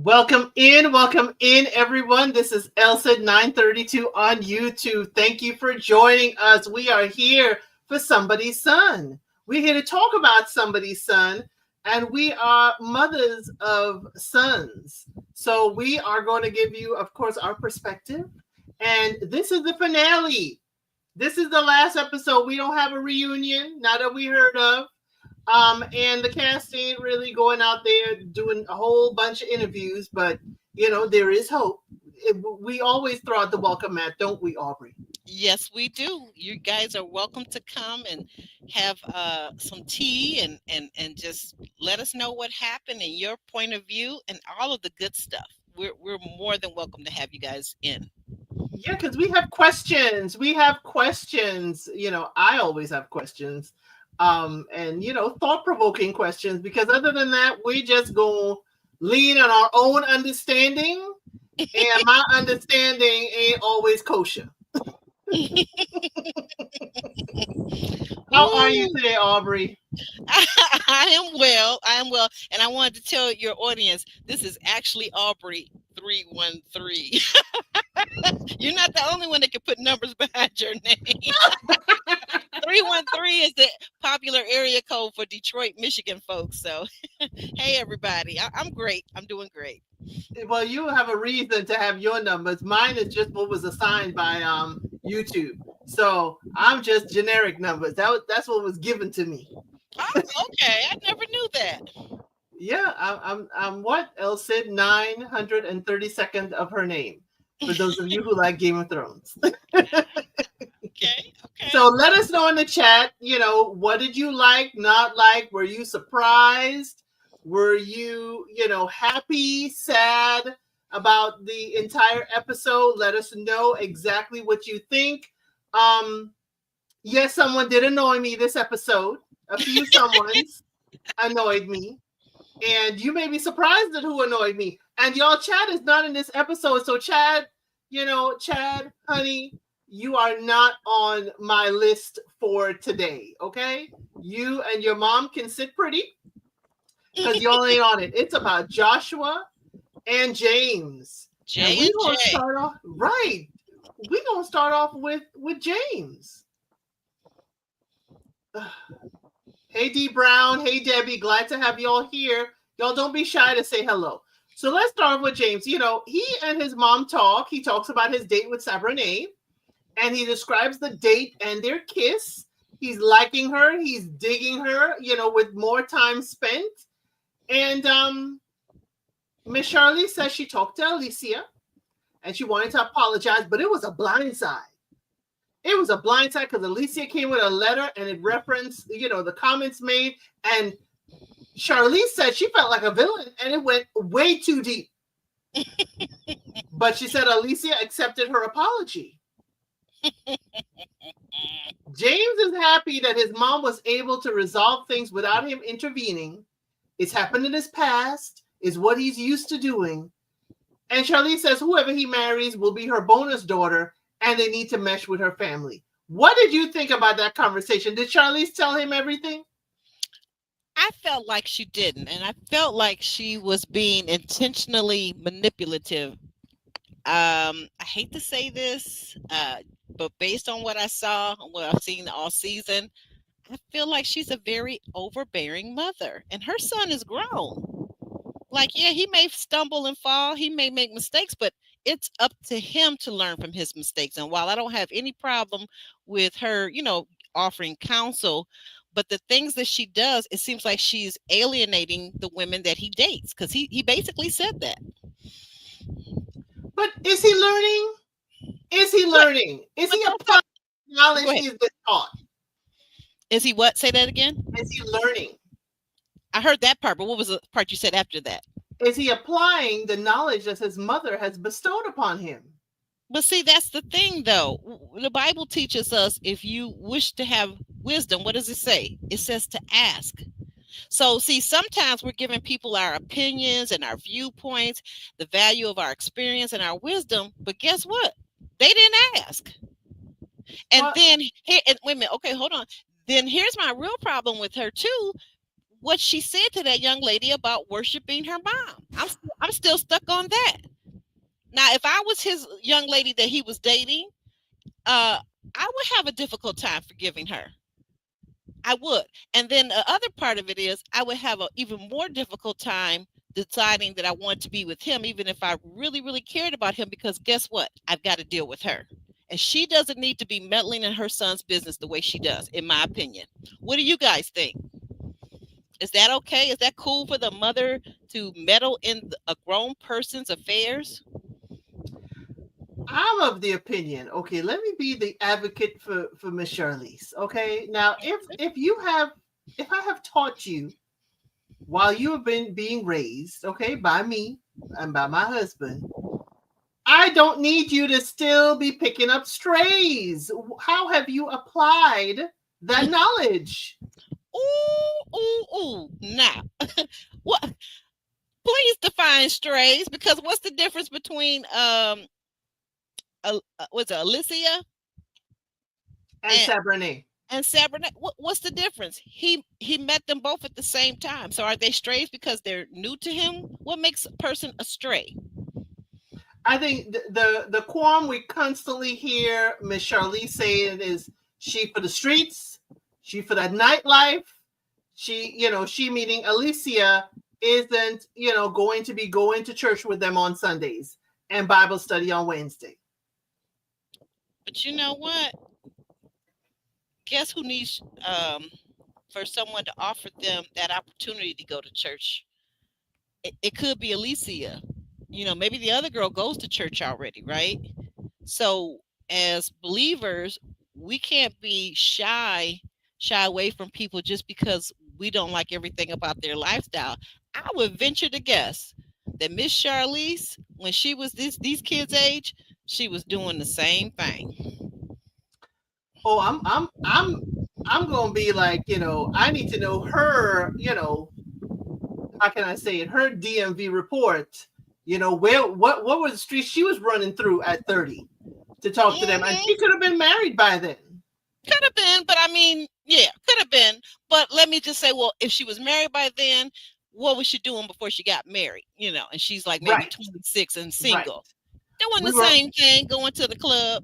Welcome in, everyone. This is Elsa 932 on YouTube. Thank you for joining us. We are here for somebody's son. We're here to talk about somebody's son, and we are mothers of sons. So we are going to give you, of course, our perspective. And this is the finale. This is the last episode. We don't have a reunion, not that we heard of. And the cast ain't really going out there doing a whole bunch of interviews, but there is hope. We always throw out the welcome mat, don't we, Aubrey? Yes, we do. You guys are welcome to come and have some tea and just let us know what happened and your point of view and all of the good stuff. We're more than welcome to have you guys in. Yeah, because we have questions. We have questions. I always have questions. And thought-provoking questions, because other than that, we just gonna lean on our own understanding, and my understanding ain't always kosher. How are you today, Aubrey? I am well. I am well. And I wanted to tell your audience, this is actually Aubrey 313. You're not the only one that can put numbers behind your name. 313 is the popular area code for Detroit, Michigan folks. So, hey, everybody. I'm great. I'm doing great. Well, you have a reason to have your numbers. Mine is just what was assigned by YouTube. So I'm just generic numbers. That's what was given to me. Oh, okay. I never knew that. Yeah, I'm what Elle said 932nd of her name. For those of you who like Game of Thrones. Okay. So let us know in the chat, what did you like, not like? Were you surprised? Were you, happy, sad about the entire episode? Let us know exactly what you think. Yes, someone did annoy me this episode. A few someones annoyed me. And you may be surprised at who annoyed me. And y'all, Chad is not in this episode. So Chad, honey, you are not on my list for today, okay? You and your mom can sit pretty because y'all ain't on it. It's about Joshua and James. J and and we're gonna J. start off right. We're gonna start off with James. Hey D Brown, hey Debbie, glad to have y'all here. Y'all don't be shy to say hello. So let's start with James. He and his mom talk. He talks about his date with Sabrina. And he describes the date and their kiss. He's liking her. He's digging her, with more time spent. And Miss Charlie says she talked to Alicia and she wanted to apologize, but it was a blindside. It was a blindside because Alicia came with a letter and it referenced, the comments made. And Charlize said she felt like a villain and it went way too deep. But she said Alicia accepted her apology. James is happy that his mom was able to resolve things without him intervening. It's happened in his past, is what he's used to doing. And Charlize says whoever he marries will be her bonus daughter and they need to mesh with her family. What did you think about that conversation? Did Charlize tell him everything? I felt like she didn't. And I felt like she was being intentionally manipulative. I hate to say this, but based on what I saw, what I've seen all season, I feel like she's a very overbearing mother. And her son is grown. Like, yeah, he may stumble and fall. He may make mistakes, but it's up to him to learn from his mistakes. And while I don't have any problem with her, offering counsel, but the things that she does, it seems like she's alienating the women that he dates, because he basically said that. But is he learning? Is he learning? Is he applying knowledge he's been taught? Is he what? Say that again. Is he learning? I heard that part, but what was the part you said after that? Is he applying the knowledge that his mother has bestowed upon him? But see, that's the thing, though. The Bible teaches us if you wish to have wisdom, what does it say? It says to ask. So, see, sometimes we're giving people our opinions and our viewpoints, the value of our experience and our wisdom. But guess what? They didn't ask. And then, wait a minute. Okay, hold on. Then here's my real problem with her, too. what she said to that young lady about worshiping her mom. I'm still stuck on that. Now, if I was his young lady that he was dating, I would have a difficult time forgiving her. I would. And then the other part of it is I would have an even more difficult time deciding that I want to be with him, even if I really, really cared about him, because guess what? I've got to deal with her. And she doesn't need to be meddling in her son's business the way she does, in my opinion. What do you guys think? Is that okay? Is that cool for the mother to meddle in a grown person's affairs? I'm of the opinion. Okay, let me be the advocate for Miss Charlize. Okay, now if I have taught you while you have been being raised, okay, by me and by my husband, I don't need you to still be picking up strays. How have you applied that knowledge? Ooh, ooh, ooh. Now, what? Please define strays, because what's the difference between what's it, Alicia And and Sabrina. Sabrina? What's the difference? He met them both at the same time. So are they strays because they're new to him? What makes a person a stray? I think the qualm we constantly hear Miss Charlize saying is she for the streets, she for that nightlife. She meaning Alicia isn't, going to be going to church with them on Sundays and Bible study on Wednesday. But you know what? Guess who needs for someone to offer them that opportunity to go to church? It could be Alicia. Maybe the other girl goes to church already, right? So as believers, we can't be shy away from people just because we don't like everything about their lifestyle. I would venture to guess that Miss Charlize, when she was these kids' age, she was doing the same thing. Oh, I'm gonna be like, I need to know her, how can I say it, her DMV report. What was the street she was running through at 30 to talk to them, and she Mm-hmm. could have been married by then. Could have been, but I mean, yeah, could have been. But let me just say, well, if she was married by then, what was she doing before she got married? And she's like maybe Right, 26 and right. single. Doing We the were same thing, going to the club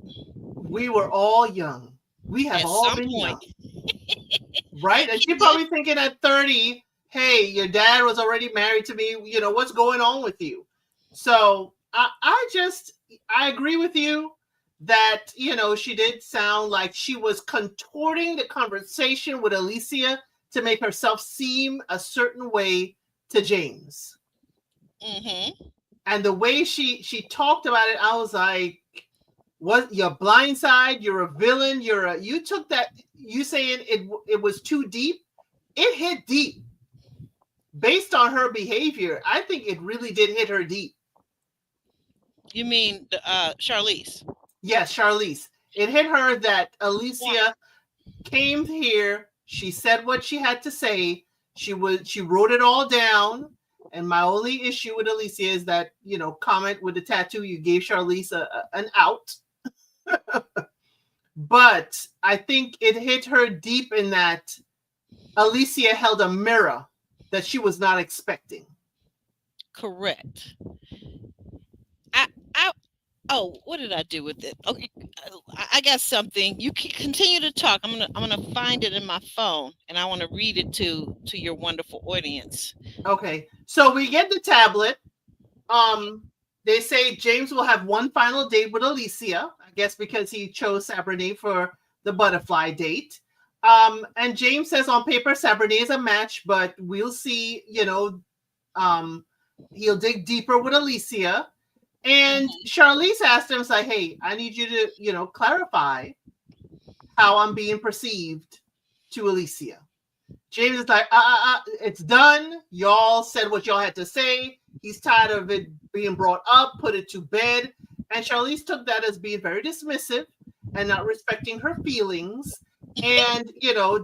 we were all young. We have at all some been point. young, right? And she Did. probably thinking at 30, hey, your dad was already married to me. What's going on with you? So I agree with you that, she did sound like she was contorting the conversation with Alicia to make herself seem a certain way to James. Mm-hmm. And the way she talked about it, I was like, what, you're blindside, you're a villain, you took that, you saying it was too deep. It hit deep based on her behavior. I think it really did hit her deep. You mean Charlize? Yes, Charlize. It hit her that Why? Alicia came here, she said what she had to say, she wrote it all down. And my only issue with Alicia is that, comment with the tattoo, you gave Charlize an out. But I think it hit her deep in that Alicia held a mirror that she was not expecting. Correct. I, I, oh, what did I do with it? Okay, I got something. You can continue to talk. I'm gonna find it in my phone, and I want to read it to your wonderful audience. Okay, so we get the tablet. They say James will have one final date with Alicia, I guess because he chose Sabrina for the butterfly date. And James says on paper Sabrina is a match, but we'll see. He'll dig deeper with Alicia. And Mm-hmm. Charlize asked him, like, hey, I need you to, clarify how I'm being perceived to Alicia. James is like, it's done. Y'all said what y'all had to say. He's tired of it being brought up, put it to bed. And Charlize took that as being very dismissive and not respecting her feelings. And,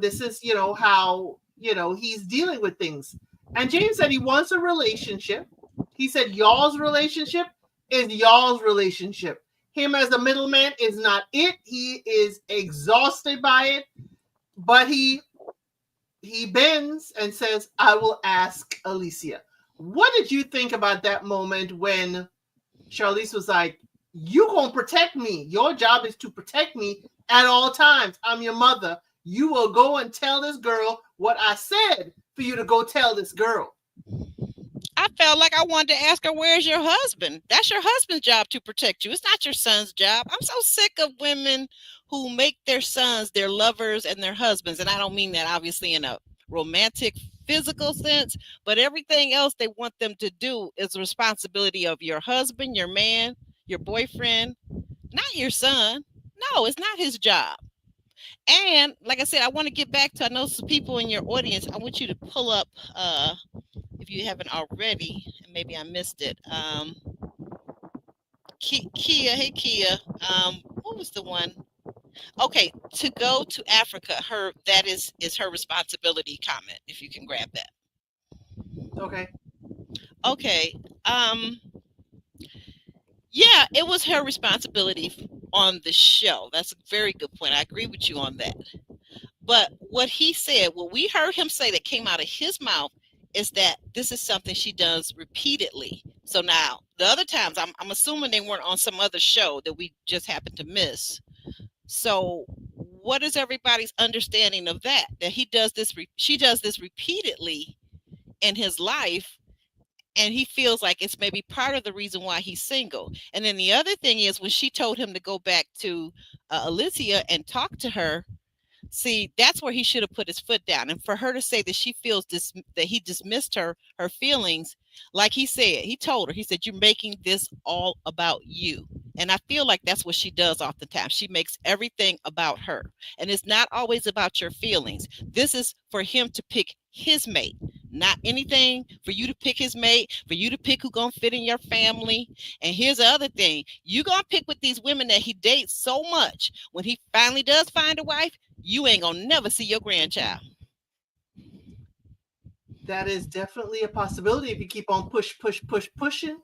this is, how, he's dealing with things. And James said he wants a relationship. He said y'all's relationship is y'all's relationship. Him as a middleman is not it. He is exhausted by it. But he he bends and says, I will ask Alicia. What did you think about that moment when Charlize was like, you gonna protect me. Your job is to protect me at all times. I'm your mother. You will go and tell this girl what I said for you to go tell this girl. I felt like I wanted to ask her, where's your husband? That's your husband's job to protect you. It's not your son's job. I'm so sick of women who make their sons their lovers and their husbands. And I don't mean that obviously in a romantic, physical sense, but everything else they want them to do is the responsibility of your husband, your man, your boyfriend, not your son. No, it's not his job. And like I said, I want to get back to, I know some people in your audience. I want you to pull up, if you haven't already, and maybe I missed it. Kia, hey Kia. What was the one? Okay, to go to Africa, her that is her responsibility comment. If you can grab that. Okay. Okay. Um, yeah, it was her responsibility on the show. That's a very good point. I agree with you on that. But what he said, what we heard him say that came out of his mouth is that this is something she does repeatedly. So now the other times, I'm assuming they weren't on some other show that we just happened to miss. So what is everybody's understanding of that? That he does this, she does this repeatedly in his life, and he feels like it's maybe part of the reason why he's single. And then the other thing is when she told him to go back to Alicia and talk to her. See, that's where he should have put his foot down. And for her to say that she feels that he dismissed her feelings, like he said, he told her, he said, you're making this all about you. And I feel like that's what she does oftentimes. She makes everything about her. And it's not always about your feelings. This is for him to pick his mate, not anything for you to pick his mate, for you to pick who gonna fit in your family. And here's the other thing, you gonna pick with these women that he dates so much. When he finally does find a wife, you ain't gonna never see your grandchild. That is definitely a possibility if you keep on pushing.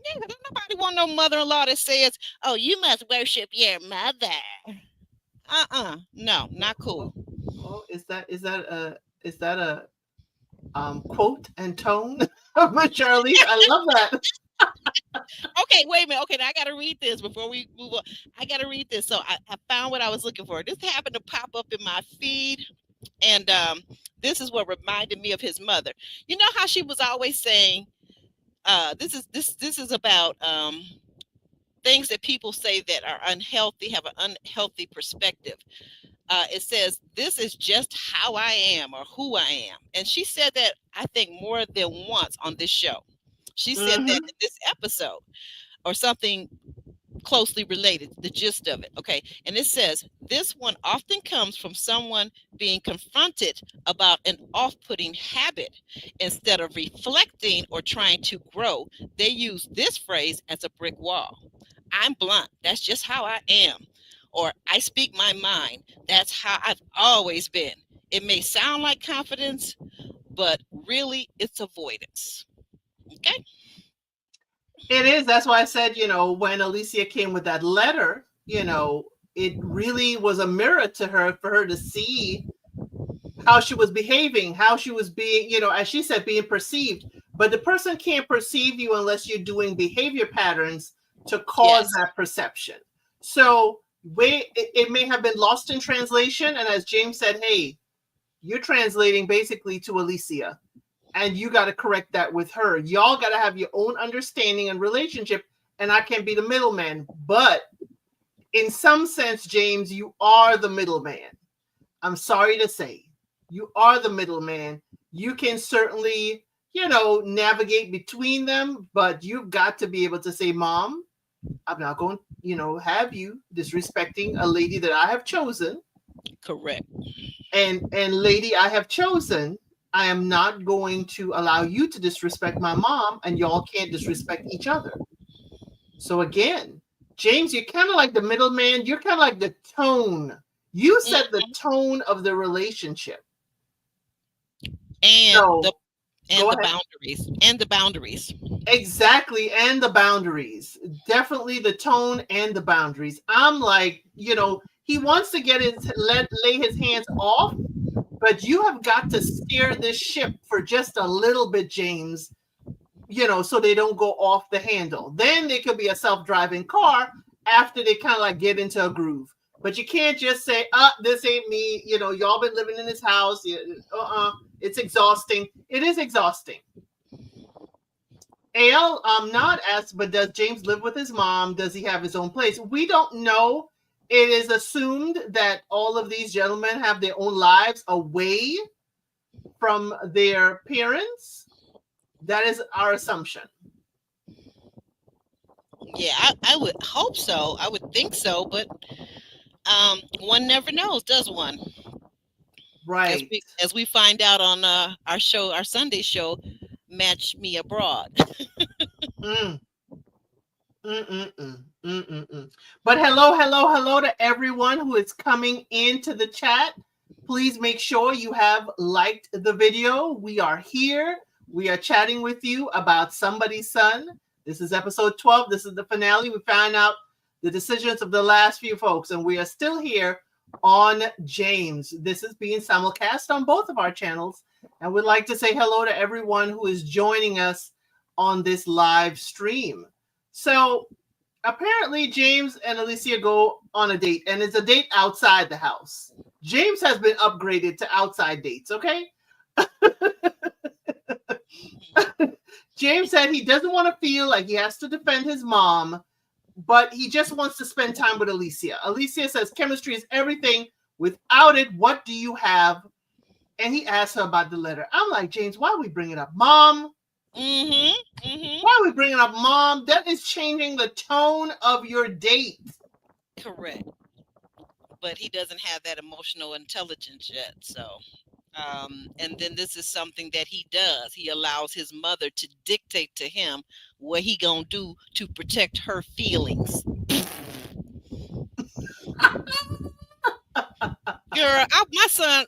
Yeah, don't nobody want no mother-in-law that says, "Oh, you must worship your mother." No, not cool. Oh, is that a quote and tone of Charlize? I love that. Okay, wait a minute. Okay, now I gotta read this before we move on. I gotta read this. So I found what I was looking for. This happened to pop up in my feed, and this is what reminded me of his mother. You know how she was always saying, this is about things that people say that are unhealthy, have an unhealthy perspective. It says, this is just how I am or who I am. And she said that, I think, more than once on this show. She said that Mm-hmm. in this episode or something closely related, the gist of it. Okay. And it says, this one often comes from someone being confronted about an off putting habit. Instead of reflecting or trying to grow, they use this phrase as a brick wall. I'm blunt. That's just how I am. Or I speak my mind. That's how I've always been. It may sound like confidence, but really it's avoidance. Okay. It is. That's why I said, when Alicia came with that letter, it really was a mirror to her for her to see how she was behaving, how she was being, as she said, being perceived. But the person can't perceive you unless you're doing behavior patterns to cause Yes. that perception. So it may have been lost in translation. And as James said, hey, you're translating basically to Alicia, and you got to correct that with her. Y'all got to have your own understanding and relationship, and I can't be the middleman. But in some sense, James, you are the middleman. I'm sorry to say, you are the middleman. You can certainly, navigate between them, but you've got to be able to say, Mom, I'm not going, have you disrespecting a lady that I have chosen. Correct. And lady I have chosen, I am not going to allow you to disrespect my mom, and y'all can't disrespect each other. So again, James, you're kind of like the middleman. You're kind of like the tone. You set the tone of the relationship. And So the go and the ahead. boundaries. And the boundaries. Exactly. And the boundaries. Definitely the tone and the boundaries. I'm like, he wants to get lay his hands off, but you have got to steer this ship for just a little bit, James, so they don't go off the handle. Then they could be a self-driving car after they kind of like get into a groove. But you can't just say, this ain't me. Y'all been living in this house. It's exhausting. It is exhausting. Ale not asked, but does James live with his mom? Does he have his own place? We don't know. It is assumed that all of these gentlemen have their own lives away from their parents. That is our assumption. Yeah, I would hope so. I would think so, but one never knows, does one? Right. As we find out on our show, our Sunday show, Match Me Abroad. Mm. Mm-mm-mm. Mm-mm-mm. But hello to everyone who is coming into the chat. Please make sure you have liked the video. We are here. We are chatting with you about Somebody's Son. This is episode 12. This is the finale. We found out the decisions of the last few folks, and we are still here on James. This is being simulcast on both of our channels, and we'd like to say hello to everyone who is joining us on this live stream. So apparently James and Alicia go on a date, and it's a date outside the house. James has been upgraded to outside dates, okay? James said he doesn't want to feel like he has to defend his mom, but he just wants to spend time with Alicia. Alicia says chemistry is everything. Without it, what do you have? And he asks her about the letter. I'm like, James, why are we bringing up mom? Mm-hmm. Mm-hmm. Why are we bringing up mom? That is changing the tone of your date. Correct. But he doesn't have that emotional intelligence yet. So, and then this is something that he does. He allows his mother to dictate to him what he gonna do to protect her feelings. Girl, my son,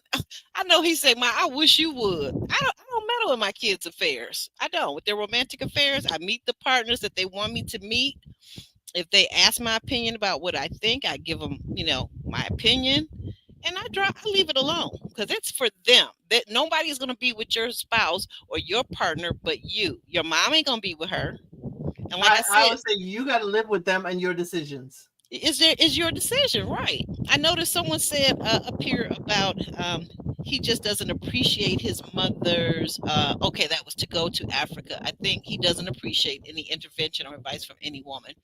I know he said, I wish you would. I don't meddle in my kids' affairs. I don't. With their romantic affairs, I meet the partners that they want me to meet. If they ask my opinion about what I think, I give them, my opinion, and I leave it alone because it's for them. That nobody is going to be with your spouse or your partner but you. Your mom ain't going to be with her. And like I said, would say you got to live with them and your decisions. Is your decision, right? I noticed someone said up here about he just doesn't appreciate his mother's okay, that was to go to Africa. I think he doesn't appreciate any intervention or advice from any woman.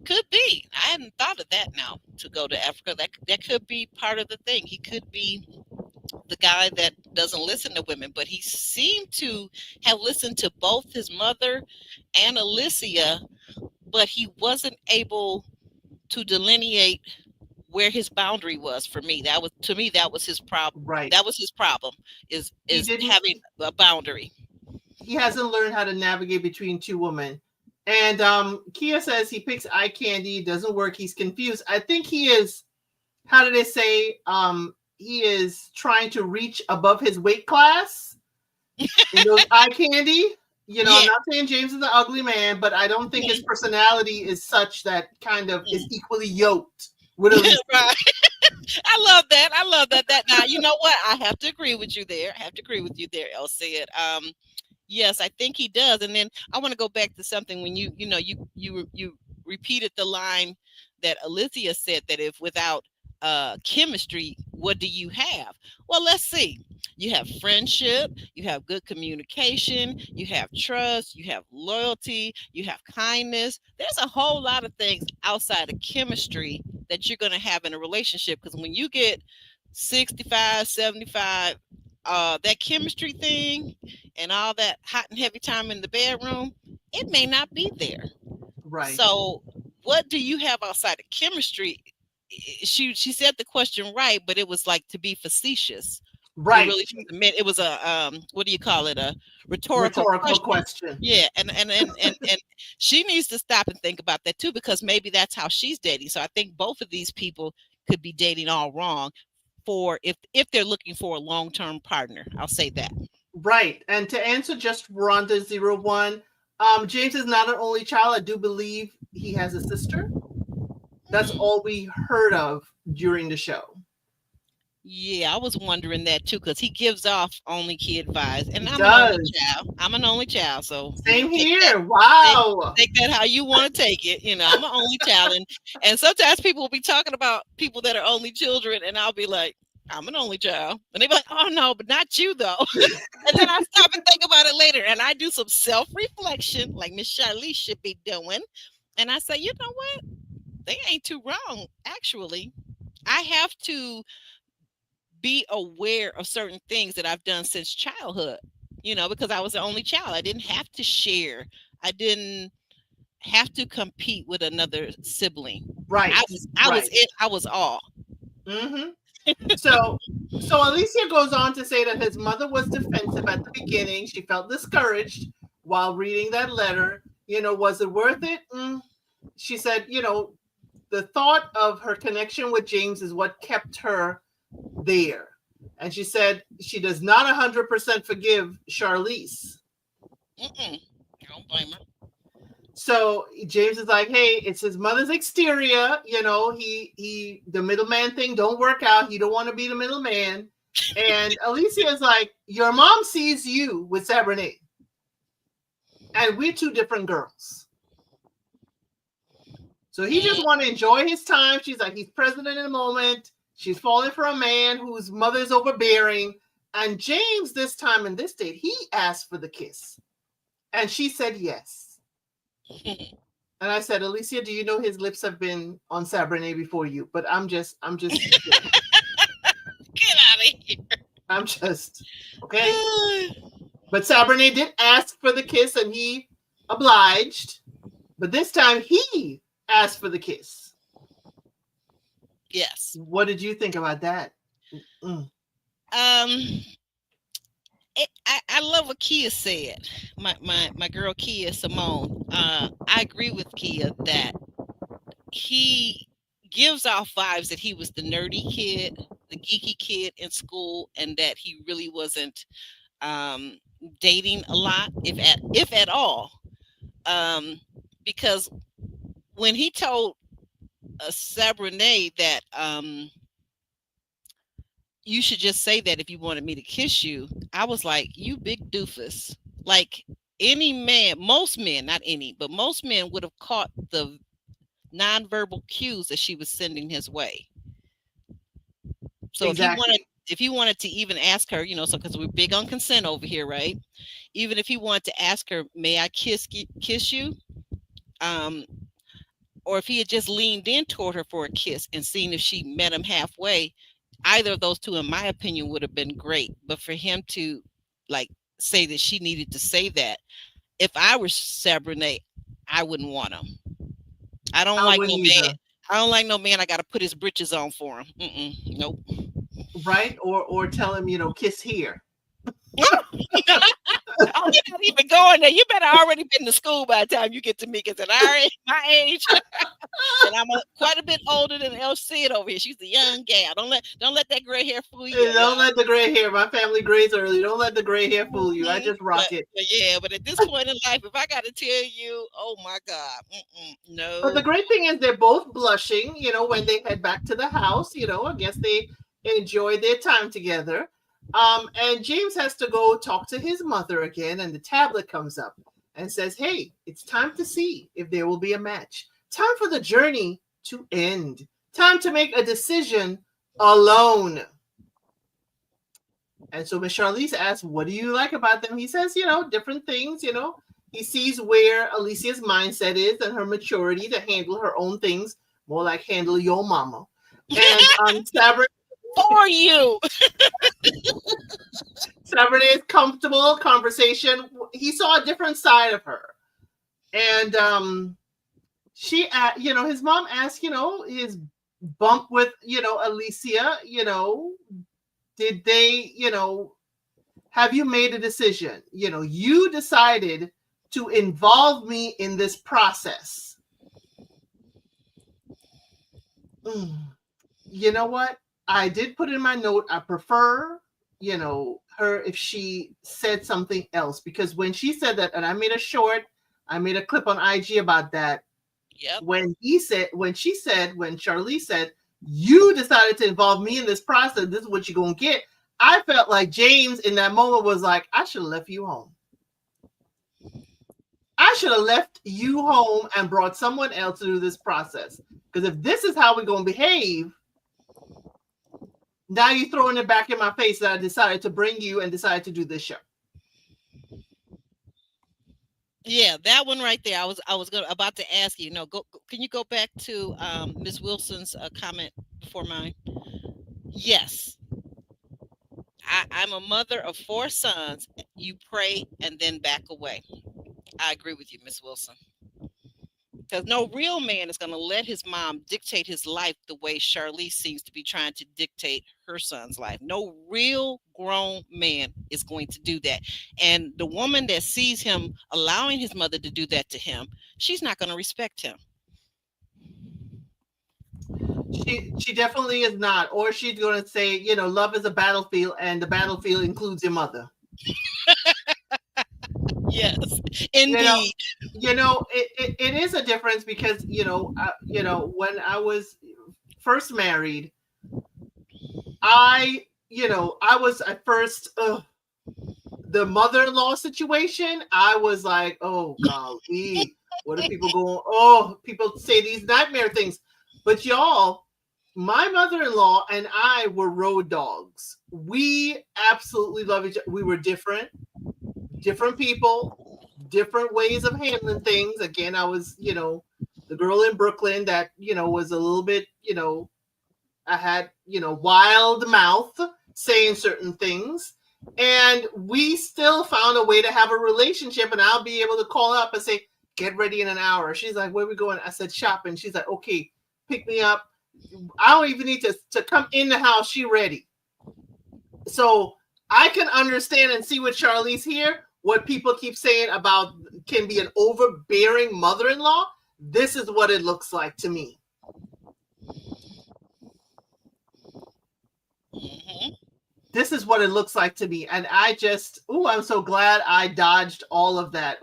Could be. I hadn't thought of that now, to go to Africa. That could be part of the thing. He could be the guy that doesn't listen to women, but he seemed to have listened to both his mother and Alicia, but he wasn't able to delineate where his boundary was. For me, that was his problem. Right. That was his problem, is having a boundary. He hasn't learned how to navigate between two women. And Kia says he picks eye candy, doesn't work, he's confused. I think he is, how do they say, he is trying to reach above his weight class in those eye candy. I'm not saying James is an ugly man, but I don't think his personality is such that kind of is equally yoked with Alicia. Right. I love that. That now, you know what? I have to agree with you there. El said. Yes, I think he does. And then I want to go back to something when you repeated the line that Alicia said, that if without chemistry, what do you have? Well, let's see. You have friendship, you have good communication, you have trust, you have loyalty, you have kindness. There's a whole lot of things outside of chemistry that you're going to have in a relationship, because when you get 65, 75, that chemistry thing and all that hot and heavy time in the bedroom, it may not be there. Right. So what do you have outside of chemistry? She said the question right, but it was like to be facetious. Right. Really, it was a what do you call it? A rhetorical question. Yeah, and she needs to stop and think about that too, because maybe that's how she's dating. So I think both of these people could be dating all wrong for if they're looking for a long-term partner. I'll say that. Right. And to answer just Rhonda 01, James is not an only child. I do believe he has a sister. That's all we heard of during the show. Yeah, I was wondering that too, because he gives off only kid vibes, and He I'm an only does. child. I'm an only child, so Same take that, here. take, Wow. take that how you want to take it. I'm an only child, and sometimes people will be talking about people that are only children, and I'll be like, I'm an only child, and they be like, oh no, but not you though. And then I stop and think about it later, and I do some self reflection, like Miss Charlize should be doing, and I say, you know what, they ain't too wrong, actually. I have to be aware of certain things that I've done since childhood, because I was the only child. I didn't have to share. I didn't have to compete with another sibling. I Right. was I was Right. it. I was all. Hmm. So, so Alicia goes on to say that his mother was defensive at the beginning. She felt discouraged while reading that letter. Was it worth it? She said, the thought of her connection with James is what kept her there. And she said she does not 100% forgive Charlize. Mm-mm. I don't blame her. So James is like, hey, it's his mother's exterior. The middleman thing don't work out. He don't want to be the middleman. And Alicia is like, your mom sees you with Sabrina, and we're two different girls. So he just Mm, want to enjoy his time. She's like, he's president in the moment. She's falling for a man whose mother's overbearing. And James, this time in this date, he asked for the kiss. And she said yes. And I said, Alicia, do you know his lips have been on Sabrina before you? But Get out of here. I'm just, okay. But Sabrina did ask for the kiss and he obliged. But this time he asked for the kiss. Yes. What did you think about that? Mm. Um. I love what Kia said. My girl Kia Simone. I agree with Kia that he gives off vibes that he was the nerdy kid, the geeky kid in school, and that he really wasn't um, dating a lot, if at all. Um, because when he told Sabrina that you should just say that if you wanted me to kiss you, I was like, you big doofus. Like any man, most men, not any, but most men would have caught the nonverbal cues that she was sending his way. So Exactly. if he wanted to even ask her, so because we're big on consent over here, right? Even if he wanted to ask her, may I kiss you? Um, or if he had just leaned in toward her for a kiss and seen if she met him halfway, either of those two, in my opinion, would have been great. But for him to like say that she needed to say that, if I were Sabrina, I wouldn't want him. I don't I like no wouldn't man. either. I don't like no man. I got to put his britches on for him. Nope. Right? Or tell him, kiss here. Oh, you're not even going there. You better already been to school by the time you get to me, because at my age, and I'm quite a bit older than LC over here. She's a young gal. Don't let that gray hair fool you, Don't y'all. let the gray hair. My family grays early. Don't let the gray hair fool you. I Mhm. just rock it. But yeah, but at this point in life, if I got to tell you, oh my God, But the no. great thing is they're both blushing, when they head back to the house, I guess they enjoy their time together. And James has to go talk to his mother again, and the tablet comes up and says, hey, it's time to see if there will be a match. Time for the journey to end. Time to make a decision alone. And so Miss Charlize asks, what do you like about them? He says, different things, He sees where Alicia's mindset is and her maturity to handle her own things, more like handle your mama. And For you. Sabrina's comfortable conversation. He saw a different side of her. And his mom asked, his bump with, Alicia, did they, have you made a decision? You decided to involve me in this process. You know what? I did put in my note, I prefer, her if she said something else, because when she said that, and I made a clip on IG about that. Yep. When Charlize said, You decided to involve me in this process. This is what you're going to get. I felt like James in that moment was like, I should have left you home. I should have left you home and brought someone else to do this process. Because if this is how we're going to behave, now you're throwing it back in my face that I decided to bring you and decided to do this show. Yeah, that one right there. About to ask you. No, can you go back to Ms. Wilson's comment before mine? Yes, I'm a mother of 4 sons. You pray and then back away. I agree with you, Miss Wilson. Because no real man is going to let his mom dictate his life the way Charlize seems to be trying to dictate her son's life. No real grown man is going to do that. And the woman that sees him allowing his mother to do that to him, she's not going to respect him. She definitely is not. Or she's going to say, you know, love is a battlefield and the battlefield includes your mother. Yes, indeed. It is a difference because, when I was first married, I was at first, the mother-in-law situation. I was like, oh, golly, what are people going? Oh, people say these nightmare things. But y'all, my mother-in-law and I were road dogs. We absolutely love each other. We were different people, different ways of handling things. Again, I was, the girl in Brooklyn that, was a little bit, I had, wild mouth saying certain things. And we still found a way to have a relationship. And I'll be able to call up and say, get ready in an hour. She's like, where are we going? I said, shopping. She's like, okay, pick me up. I don't even need to come in the house. She ready. So I can understand and see with Charlize here, what people keep saying about can be an overbearing mother-in-law. This is what it looks like to me. Mm-hmm. This is what it looks like to me. And I just, I'm so glad I dodged all of that.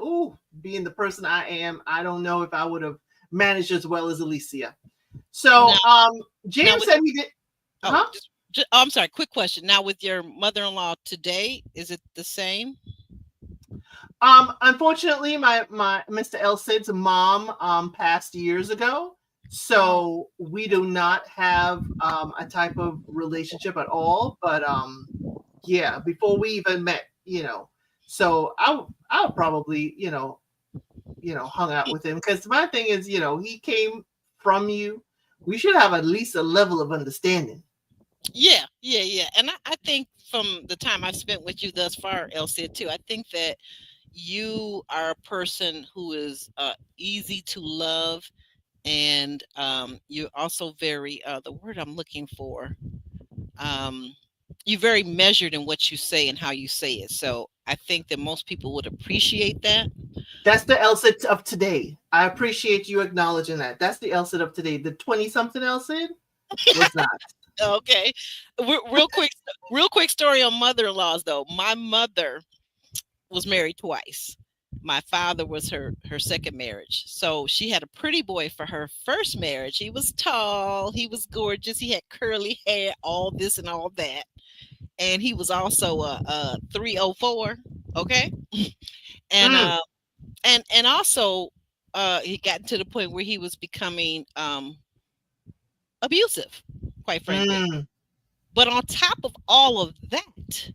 Being the person I am, I don't know if I would have managed as well as Alicia. So James said he did. I'm sorry, quick question. Now with your mother-in-law today, is it the same? Unfortunately, my Mr. El Cid's mom passed years ago. So we do not have a type of relationship at all. But yeah, before we even met, so I'll probably, hung out with him, because my thing is, he came from you. We should have at least a level of understanding. Yeah. And I think from the time I've spent with you thus far, El Cid, too, I think that you are a person who is easy to love. And you're also very, the word I'm looking for, you're very measured in what you say and how you say it. So I think that most people would appreciate that. That's the El Cid of today. I appreciate you acknowledging that. That's the El Cid of today. The 20-something El Cid was not. Okay. Real quick story on mother-in-laws, though. My mother was married twice. My father was her second marriage. So she had a pretty boy for her first marriage. He was tall. He was gorgeous. He had curly hair, all this and all that. And he was also a 304. Okay. And and also he got to the point where he was becoming abusive, quite frankly. But on top of all of that,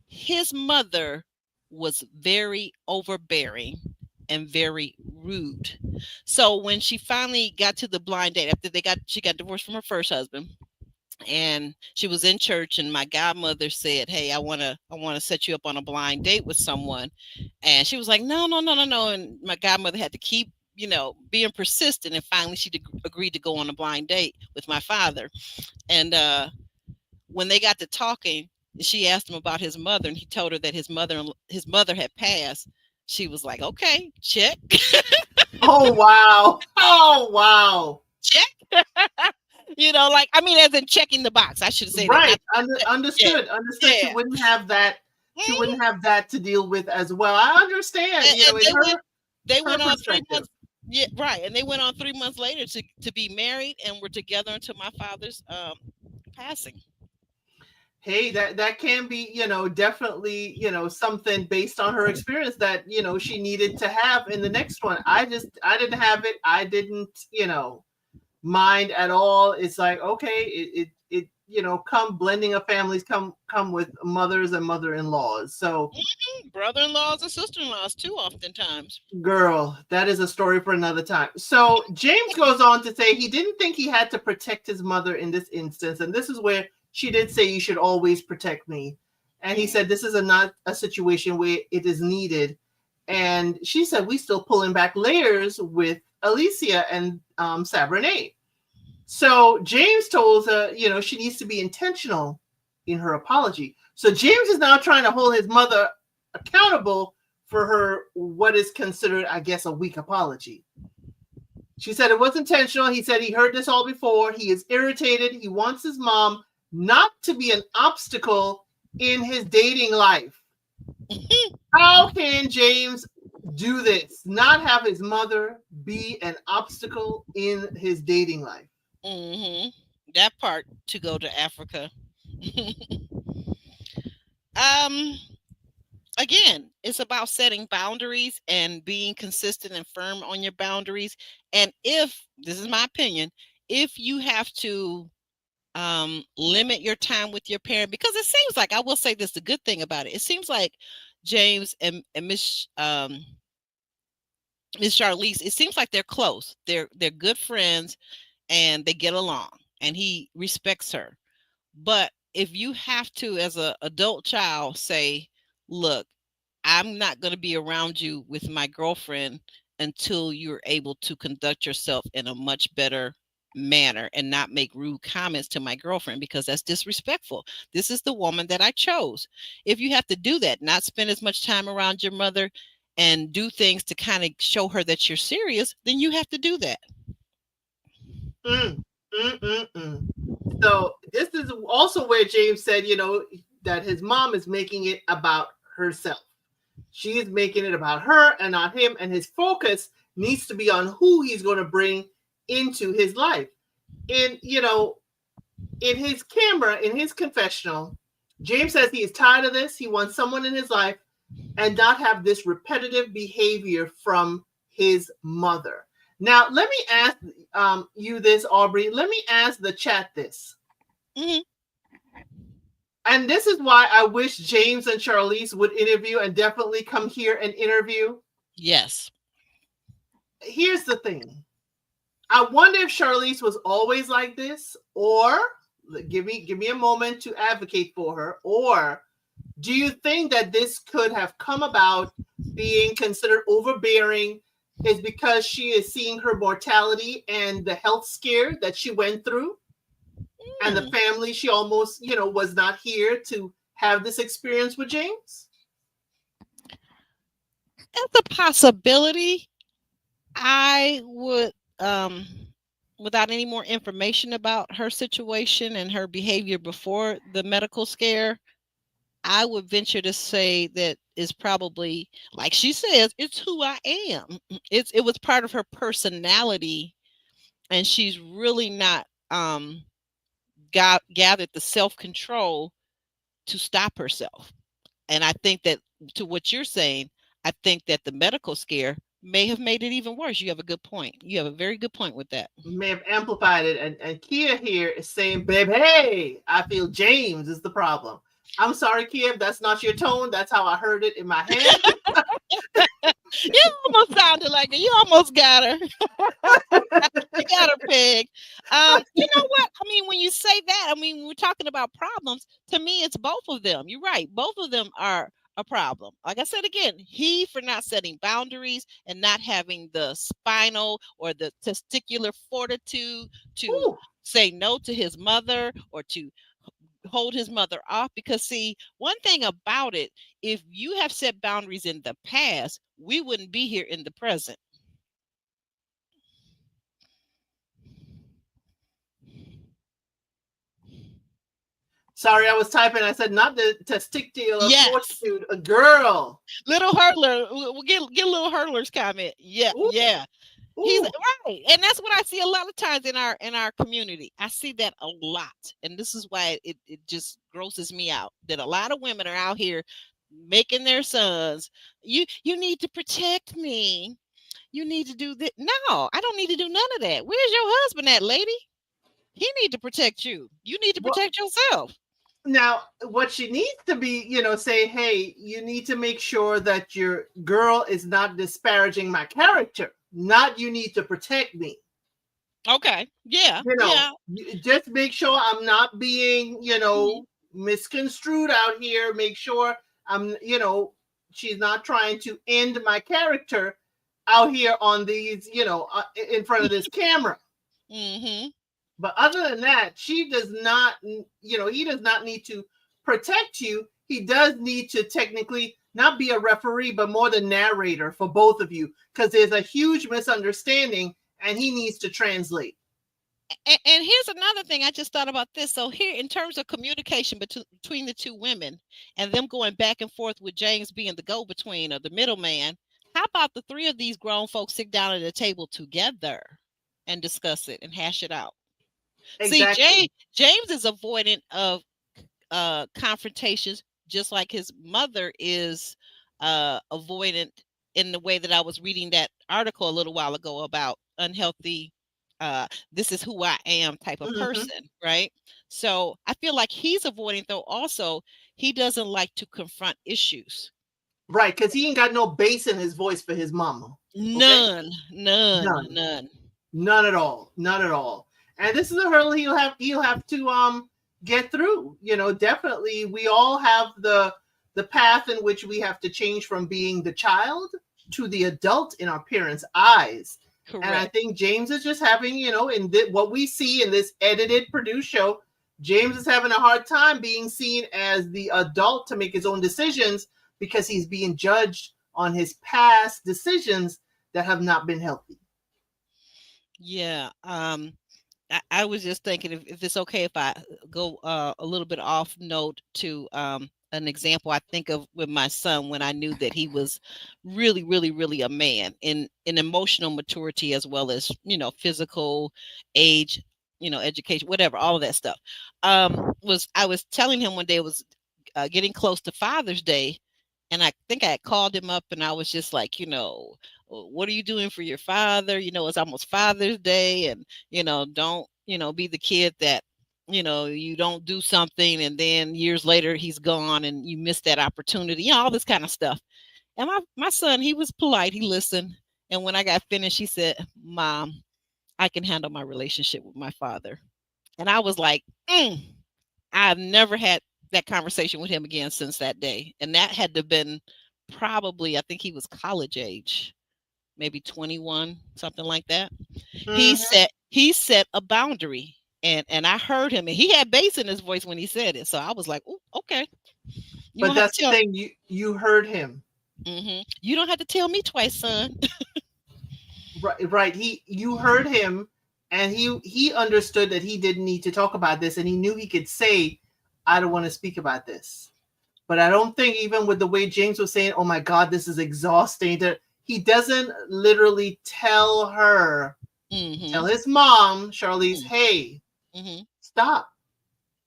his mother was very overbearing and very rude. So when she finally got to the blind date, after she got divorced from her first husband, and she was in church, and my godmother said, hey, I want to set you up on a blind date with someone. And she was like, no. And my godmother had to keep, being persistent. And finally she agreed to go on a blind date with my father. And when they got to talking, she asked him about his mother, and he told her that his mother had passed. She was like, okay, check. Oh, wow. Check. As in checking the box. I should say right. That. Understood. Yeah. She wouldn't have that. She wouldn't have that to deal with as well. I understand. They went on 3 months. Yeah, right. And they went on 3 months later to be married and were together until my father's passing. Hey, that can be, definitely, something based on her experience that, she needed to have in the next one. I didn't have it. I didn't, mind at all. It's like, okay, come blending of families come with mothers and mother-in-laws. So, Brother-in-laws and sister-in-laws too, oftentimes. girl, that is a story for another time. So James goes on to say he didn't think he had to protect his mother in this instance, and this is where she did say, "You should always protect me." And he Mm. said, "This is not a situation where it is needed." And she said, "We still pulling back layers with Alicia and Sabrina." So James told her, she needs to be intentional in her apology. So James is now trying to hold his mother accountable for her what is considered, I guess, a weak apology. She said it was intentional. He said he heard this all before. He is irritated. He wants his mom not to be an obstacle in his dating life. How can James do this? Not have his mother be an obstacle in his dating life? Hmm. That part to go to Africa. um Again, it's about setting boundaries and being consistent and firm on your boundaries. And if this is my opinion, if you have to limit your time with your parent, because it seems like, I will say this, the good thing about it seems like James and Miss Charlize, it seems like they're close. They're good friends and they get along, and he respects her. But if you have to, as a adult child, say, look, I'm not going to be around you with my girlfriend until you're able to conduct yourself in a much better manner and not make rude comments to my girlfriend, because that's disrespectful. This is the woman that I chose. If you have to do that, not spend as much time around your mother and do things to kind of show her that you're serious, then you have to do that. Mm, mm. So this is also where James said, that his mom is making it about herself. She is making it about her and not him, and his focus needs to be on who he's going to bring into his life. In in his camera, in his confessional, James says he is tired of this. He wants someone in his life and not have this repetitive behavior from his mother. Now, let me ask you this, Aubrey. Let me ask the chat this. Hmm. And this is why I wish James and Charlize would interview and definitely come here and interview. Yes. Here's the thing. I wonder if Charlize was always like this, or give me a moment to advocate for her, or do you think that this could have come about being considered overbearing is because she is seeing her mortality and the health scare that she went through and the Hmm. family she almost, was not here to have this experience with James? That's a possibility. I would, um, without any more information about her situation and her behavior before the medical scare, I would venture to say that is probably, like she says, it's who I am. It was part of her personality, and she's really not gathered the self control to stop herself. And I think that, to what you're saying, I think that the medical scare may have made it even worse. You have a good point. You have a very good point with that. May have amplified it. And Kia here is saying, babe, hey, I feel James is the problem. I'm sorry, Kia, that's not your tone. That's how I heard it in my head. You almost sounded like her. You almost got her. You got her, Peg. You know what? I mean, when you say that, I mean, when we're talking about problems, to me, it's both of them. You're right. Both of them are a problem. Like I said again, he for not setting boundaries and not having the spinal or the testicular fortitude to Ooh, say no to his mother or to hold his mother off. Because, see, one thing about it, if you have set boundaries in the past, we wouldn't be here in the present. sorry, I was typing. I said not the testicular Yes. fortitude. A girl. Little hurdler. We'll get little hurdler's comment. Yeah, Ooh, yeah. He's Ooh. right, and that's what I see a lot of times in our community. I see that a lot, and this is why it just grosses me out that a lot of women are out here making their sons. You need to protect me. You need to do that. No, I don't need to do none of that. Where's your husband at, lady? He need to protect you. You need to Well, protect yourself. now what she needs to be, say, hey, you need to make sure that your girl is not disparaging my character. Not you need to protect me. Okay. Yeah. Yeah. Just make sure I'm not being, Mhm. misconstrued out here. Make sure I'm, she's not trying to end my character out here on these, in front of this camera. Mhm. But other than that, she does not, he does not need to protect you. He does need to technically not be a referee, but more the narrator for both of you because there's a huge misunderstanding and he needs to translate. And here's another thing. I just thought about this. So here, in terms of communication between the two women and them going back and forth with James being the go-between or the middleman, how about the three of these grown folks sit down at a table together and discuss it and hash it out? See, Exactly. James is avoidant of confrontations, just like his mother is avoidant in the way that I was reading that article a little while ago about unhealthy. This is who I am type of Mm-hmm. person, right? So I feel like he's avoiding, though. Also, he doesn't like to confront issues. Right, because he ain't got no bass in his voice for his mama. Okay, None, none, none, none. none at all, none at all. And this is a hurdle he'll have to get through. Definitely, we all have the path in which we have to change from being the child to the adult in our parents' eyes. And I Correct. think James is just having, what we see in this edited, produced show, James is having a hard time being seen as the adult to make his own decisions because he's being judged on his past decisions that have not been healthy. Yeah. I was just thinking if it's okay if I go a little bit off note to an example I think of with my son when I knew that he was really, really, really a man in emotional maturity as well as physical age, education, whatever, all of that stuff. Was I was telling him one day it was getting close to Father's Day, and I think I had called him up and I was just like, what are you doing for your father? It's almost Father's Day, and don't be the kid that you don't do something and then years later he's gone and you miss that opportunity, all this kind of stuff. And my son, he was polite, he listened, and when I got finished he said, Mom, I can handle my relationship with my father. And I was like, I've never had that conversation with him again since that day. And that had to have been probably, I think he was college age, maybe 21, something like that. Mm-hmm. He set a boundary. And I heard him, and he had bass in his voice when he said it. So I was like, "Oh, okay. You But don't have to that's the tell." thing, you heard him. You don't have to tell me twice, son. Right, right. You heard him, and he understood that he didn't need to talk about this, and he knew he could say, "I don't want to speak about this." But I don't think even with the way James was saying, "Oh my God, this is exhausting," he doesn't literally tell her, Mm-hmm. tell his mom, Charlize, Mm-hmm. "Hey, Mm-hmm. stop.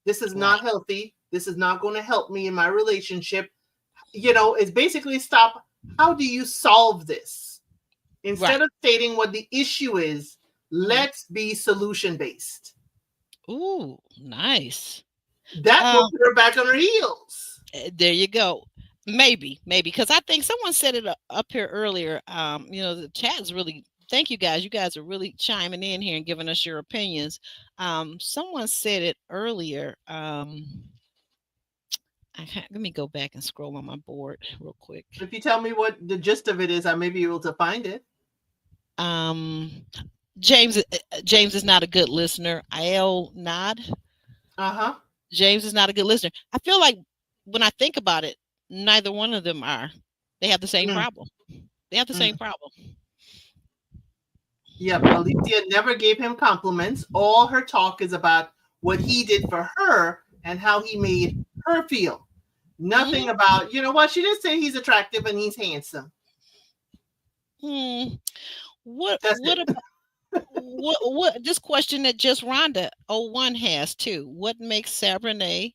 This is not Right. healthy. This is not going to help me in my relationship." It's basically stop. How do you solve this? Instead Right. of stating what the issue is, Mm-hmm. let's be solution based. Ooh, nice. That will Um, put her back on her heels. There you go. Maybe, because I think someone said it up here earlier. The chat is really. Thank you guys. You guys are really chiming in here and giving us your opinions. Someone said it earlier. Let me go back and scroll on my board real quick. If you tell me what the gist of it is, I may be able to find it. Um, James is not a good listener. I'll nod. Uh-huh. James is not a good listener. I feel like when I think about it, neither one of them are. They have the same Mm, problem. They have the mm. same problem. Yep. Alicia never gave him compliments. All her talk is about what he did for her and how he made her feel. Nothing Hmm. about, you know what? She did say he's attractive and he's handsome. Hmm. What That's what it. about what this question that just Rhonda 01 has too? What makes Sabrina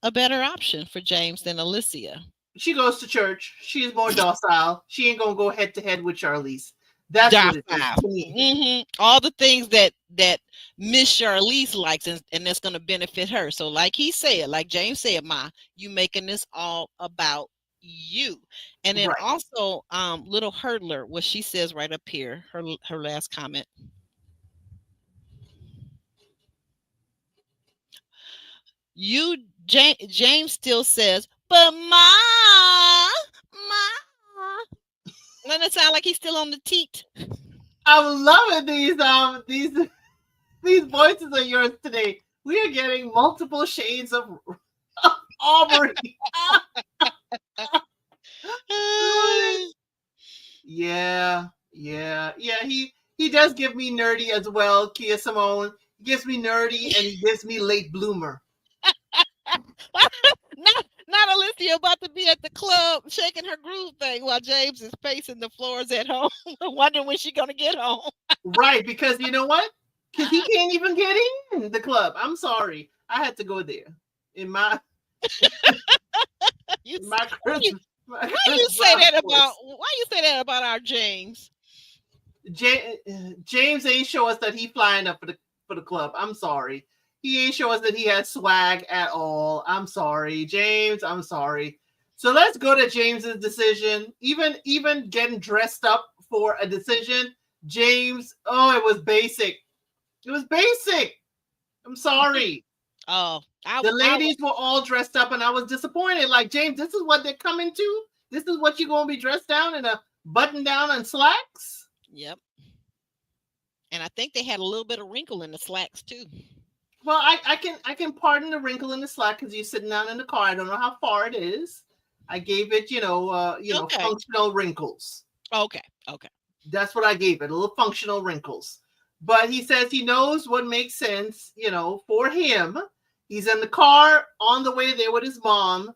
a better option for James than Alicia? She goes to church. She is more docile. She ain't gonna go head to head with Charlize. That's what it is Docile. to me. All the things that Miss Charlize likes, and that's going to benefit her. So, like he said, like James said, Ma, you making this all about you. And then Right. also, little hurdler, what she says right up here, her last comment. You James still says, but ma. Doesn't it sound like he's still on the teat? I'm loving these voices of yours today. We are getting multiple shades of Aubrey. Yeah, yeah, yeah. He does give me nerdy as well. Kia Simone, he gives me nerdy and he gives me late bloomer. Not Alicia about to be at the club shaking her groove thing while James is pacing the floors at home, wondering when she's gonna get home. Right, because you know what? Because he can't even get in the club. I'm sorry, I had to go there in my You, in my why Chris you my why Chris you say Brown that about voice. our James? James ain't show us that he flying up for the club. I'm sorry. He ain't show us that he has swag at all. I'm sorry, James. I'm sorry. So let's go to James's decision. Even getting dressed up for a decision, James. Oh, it was basic. It was basic. I'm sorry. Oh, The I ladies were all dressed up, and I was disappointed. Like James, this is what they're coming to. This is what you're gonna be dressed down in a button down and slacks. yep. And I think they had a little bit of wrinkle in the slacks too. Well, I can pardon the wrinkle in the slack because you're sitting down in the car. I don't know how far it is. I gave it, Okay. functional wrinkles. Okay. Okay. That's what I gave it, a little functional wrinkles. But he says he knows what makes sense, for him. He's in the car on the way there with his mom.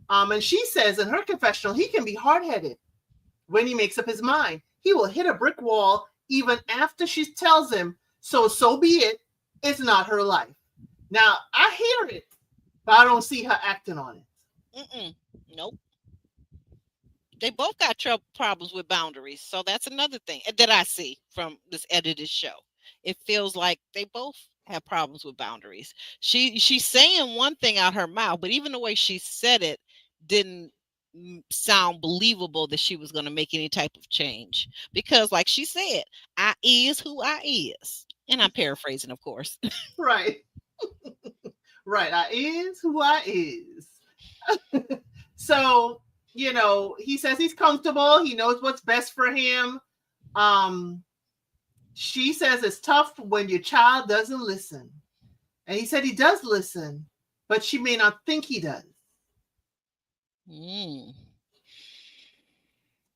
And she says in her confessional, he can be hard headed when he makes up his mind. He will hit a brick wall even after she tells him, so be it. It's not her life. Now, I hear it, but I don't see her acting on it. Nope. They both got problems with boundaries. So that's another thing that I see from this edited show. It feels like they both have problems with boundaries. She's saying one thing out her mouth, but even the way she said it didn't sound believable that she was going to make any type of change. Because like she said, I is who I is. And I'm paraphrasing, of course. Right. Right. I is who I is. So, he says he's comfortable. He knows what's best for him. She says it's tough when your child doesn't listen. And he said he does listen, but she may not think he does.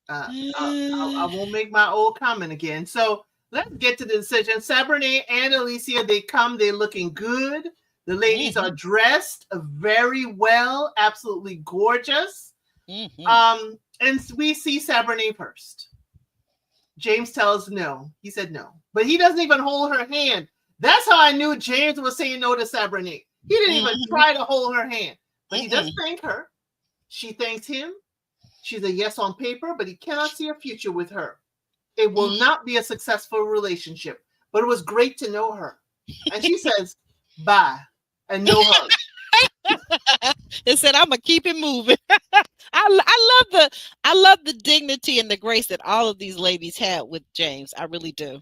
I won't make my old comment again. So let's get to the decision. Sabrina and Alicia, they're looking good. The ladies are dressed very well, absolutely gorgeous. And we see Sabrina first. James tells no. He said no. But he doesn't even hold her hand. That's how I knew James was saying no to Sabrina. He didn't even try to hold her hand. But he does thank her. She thanks him. She's a yes on paper, but he cannot see a future with her. It will not be a successful relationship. But it was great to know her. And she says, bye. And no hug. It said, I'm gonna keep it moving. I love the dignity and the grace that all of these ladies had with James. I really do.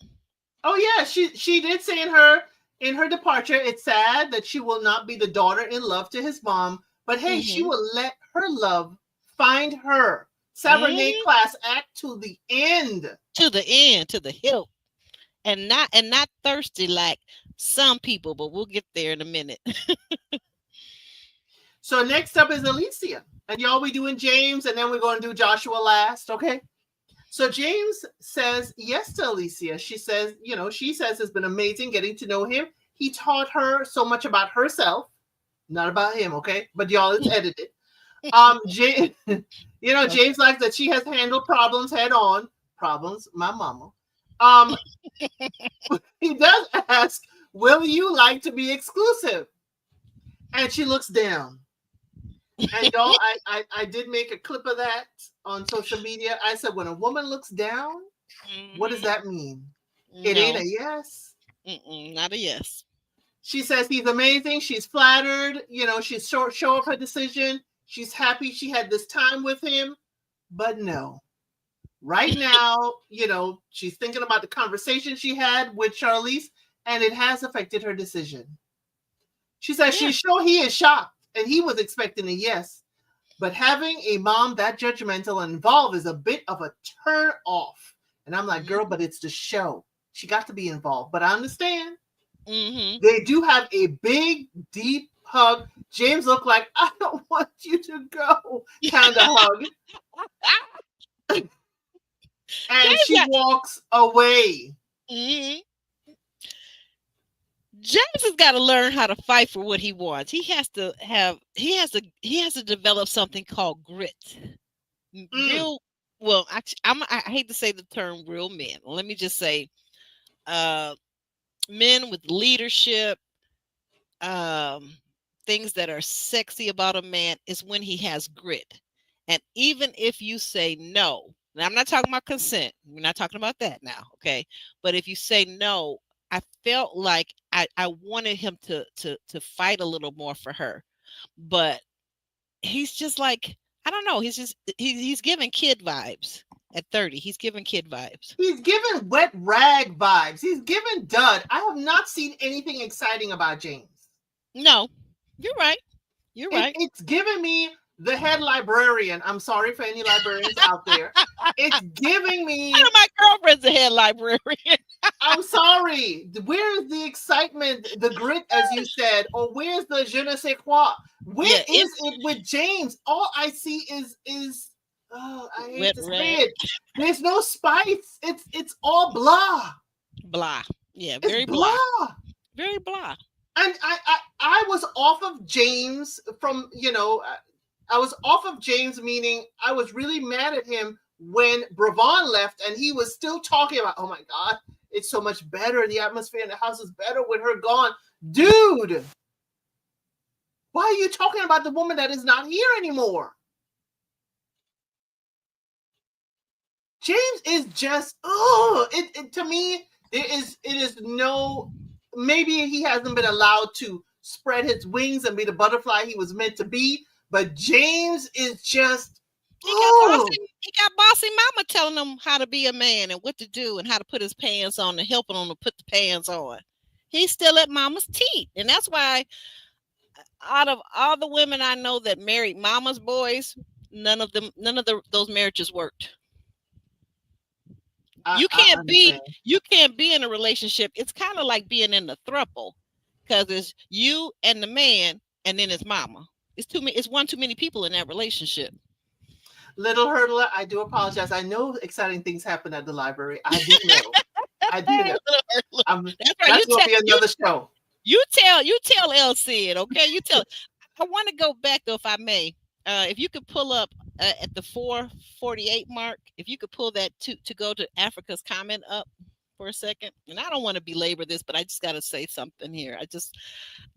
Oh yeah, she did say in her departure, it's sad that she will not be the daughter in love to his mom, but hey, she will let her love find her. Sabrina class act to the end. To the end, to the hilt. And not thirsty like some people, but we'll get there in a minute. So next up is Alicia. And y'all, we doing James, and then we're going to do Joshua last, okay? So James says yes to Alicia. She says it's been amazing getting to know him. He taught her so much about herself, not about him, okay? But y'all, it's edited. James likes that she has handled problems head on. Problems, my mama. Um, he does ask, "Will you like to be exclusive?" And she looks down. And y'all, I did make a clip of that on social media. I said, when a woman looks down, what does Hmm. that mean? It ain't No, a yes. not a yes. She says he's amazing. She's flattered. She's show of her decision. She's happy she had this time with him. But no, right now, she's thinking about the conversation she had with Charlize, and it has affected her decision. She says Yeah. she's sure he is shocked, and he was expecting a yes. But having a mom that judgmental and involved is a bit of a turn off. And I'm like, girl, Hmm. but it's the show. She got to be involved. But I understand. Hmm. They do have a big, deep hug. James looked like, I don't want you to go kind of hug. And James she got. walks away. Mhm. James has got to learn how to fight for what he wants. He has to develop something called grit. Mm. Real well, I hate to say the term real men. Let me just say uh men with leadership, um things that are sexy about a man is when he has grit. And even if you say no, and I'm not talking about consent, we're not talking about that now, okay? But if you say no, I felt like I wanted him to fight a little more for her. But he's just like, I don't know, he's giving kid vibes at 30. He's giving kid vibes. He's given wet rag vibes. He's given dud. I have not seen anything exciting about James. No, you're right. You're right. It's giving me the head librarian. I'm sorry for any librarians out there. It's giving One me, of my girlfriend's a head librarian. I'm sorry. Where's the excitement, the grit, as you said, or where's the je ne sais quoi? Where Yeah, is it with James? All I see is oh, I hate wet to say rag. it. There's no spice. It's all blah. Blah. Yeah, It's very blah. blah. Very blah. And I was off of James from, I was off of James, meaning I was really mad at him when Bravon left and he was still talking about, oh my God, it's so much better. The atmosphere in the house is better with her gone. Dude, why are you talking about the woman that is not here anymore? James is just, oh, to me, it is no, maybe he hasn't been allowed to spread his wings and be the butterfly he was meant to be, but James is just, oh, He got bossy mama telling him how to be a man and what to do and how to put his pants on and helping him to put the pants on. He's still at mama's teeth. And that's why out of all the women I know that married mama's boys, those marriages worked. You I can't be understand. you can't be in a relationship. It's kind of like being in the throuple because it's you and the man and then it's mama. It's too many. It's one too many people in that relationship. Little Hurdler, I do apologize. I know exciting things happen at the library. I do know. I do know. That's right. That's going to be another show. You tell LC it, okay? You tell. I want to go back though, if I may. If you could pull up at the 4:48 mark, if you could pull that to go to Africa's comment up for a second. And I don't want to belabor this, but I just got to say something here.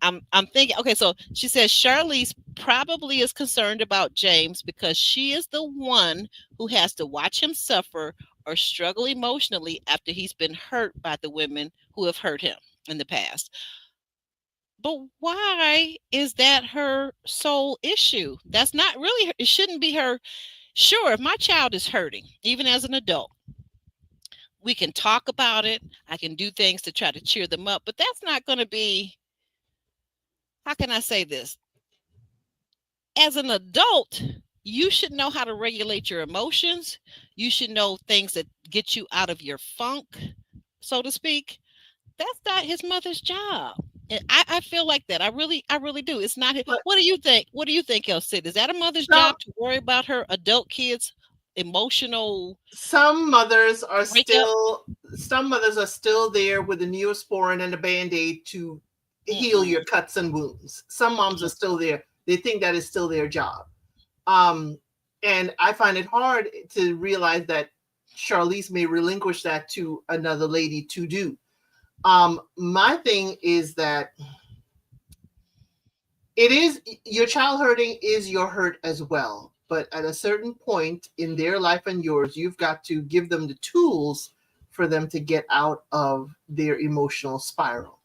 I'm thinking. Okay, so she says Charlize probably is concerned about James because she is the one who has to watch him suffer or struggle emotionally after he's been hurt by the women who have hurt him in the past. But why is that her sole issue? That's not really, it shouldn't be her. Sure, if my child is hurting, even as an adult, we can talk about it. I can do things to try to cheer them up, but that's not going to be, how can I say this? As an adult, you should know how to regulate your emotions. You should know things that get you out of your funk, so to speak. That's not his mother's job. And I feel like that. I really do. It's not his. But What do you think? What do you think, Elsie? Is that a mother's some, job to worry about her adult kids' emotional some mothers are breakup? still, some mothers are still there with the neosporin and the band-aid to heal Mm-mm. your cuts and wounds. Some moms are still there. They think that is still their job. Um, and I find it hard to realize that Charlize may relinquish that to another lady to do. My thing is that it is your child hurting is your hurt as well. But at a certain point in their life and yours, you've got to give them the tools for them to get out of their emotional spiral.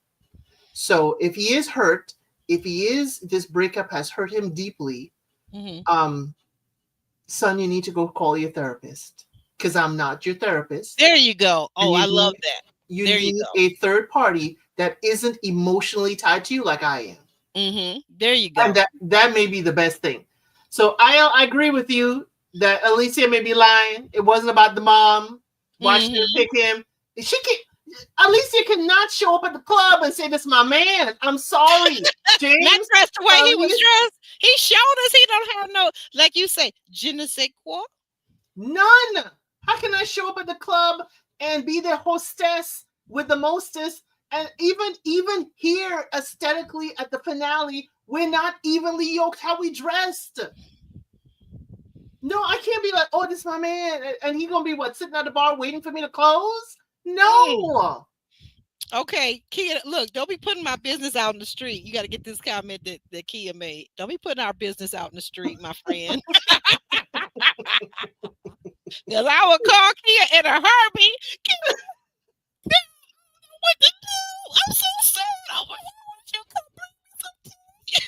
So if he is hurt, if he is this breakup has hurt him deeply, Hmm. um, son, you need to go call your therapist because I'm not your therapist, There you go. and Oh, I love that. you There you need go. a third party that isn't emotionally tied to you like I am, There you and go. that may be the best thing. So I agree with you that Alicia may be lying. It wasn't about the mom. Why she didn't Hmm. pick him? She can. Alicia cannot show up at the club and say, "This is my man." I'm sorry, Not James. dressed the way he was Alicia, dressed. He showed us he don't have no, like you say, je ne sais quoi. none. How can I show up at the club and be the hostess with the mostest? And even here, aesthetically at the finale, we're not evenly yoked how we dressed. No, I can't be like, oh, this is my man, and he gonna be what sitting at the bar waiting for me to close? Mm. No. Okay, Kia, look, don't be putting my business out in the street. You got to get this comment that Kia made. Don't be putting our business out in the street, my friend. Because I would call Kia in a heartbeat. Kia, what to do? I'm so sad. Oh my God, you come bring me some tea.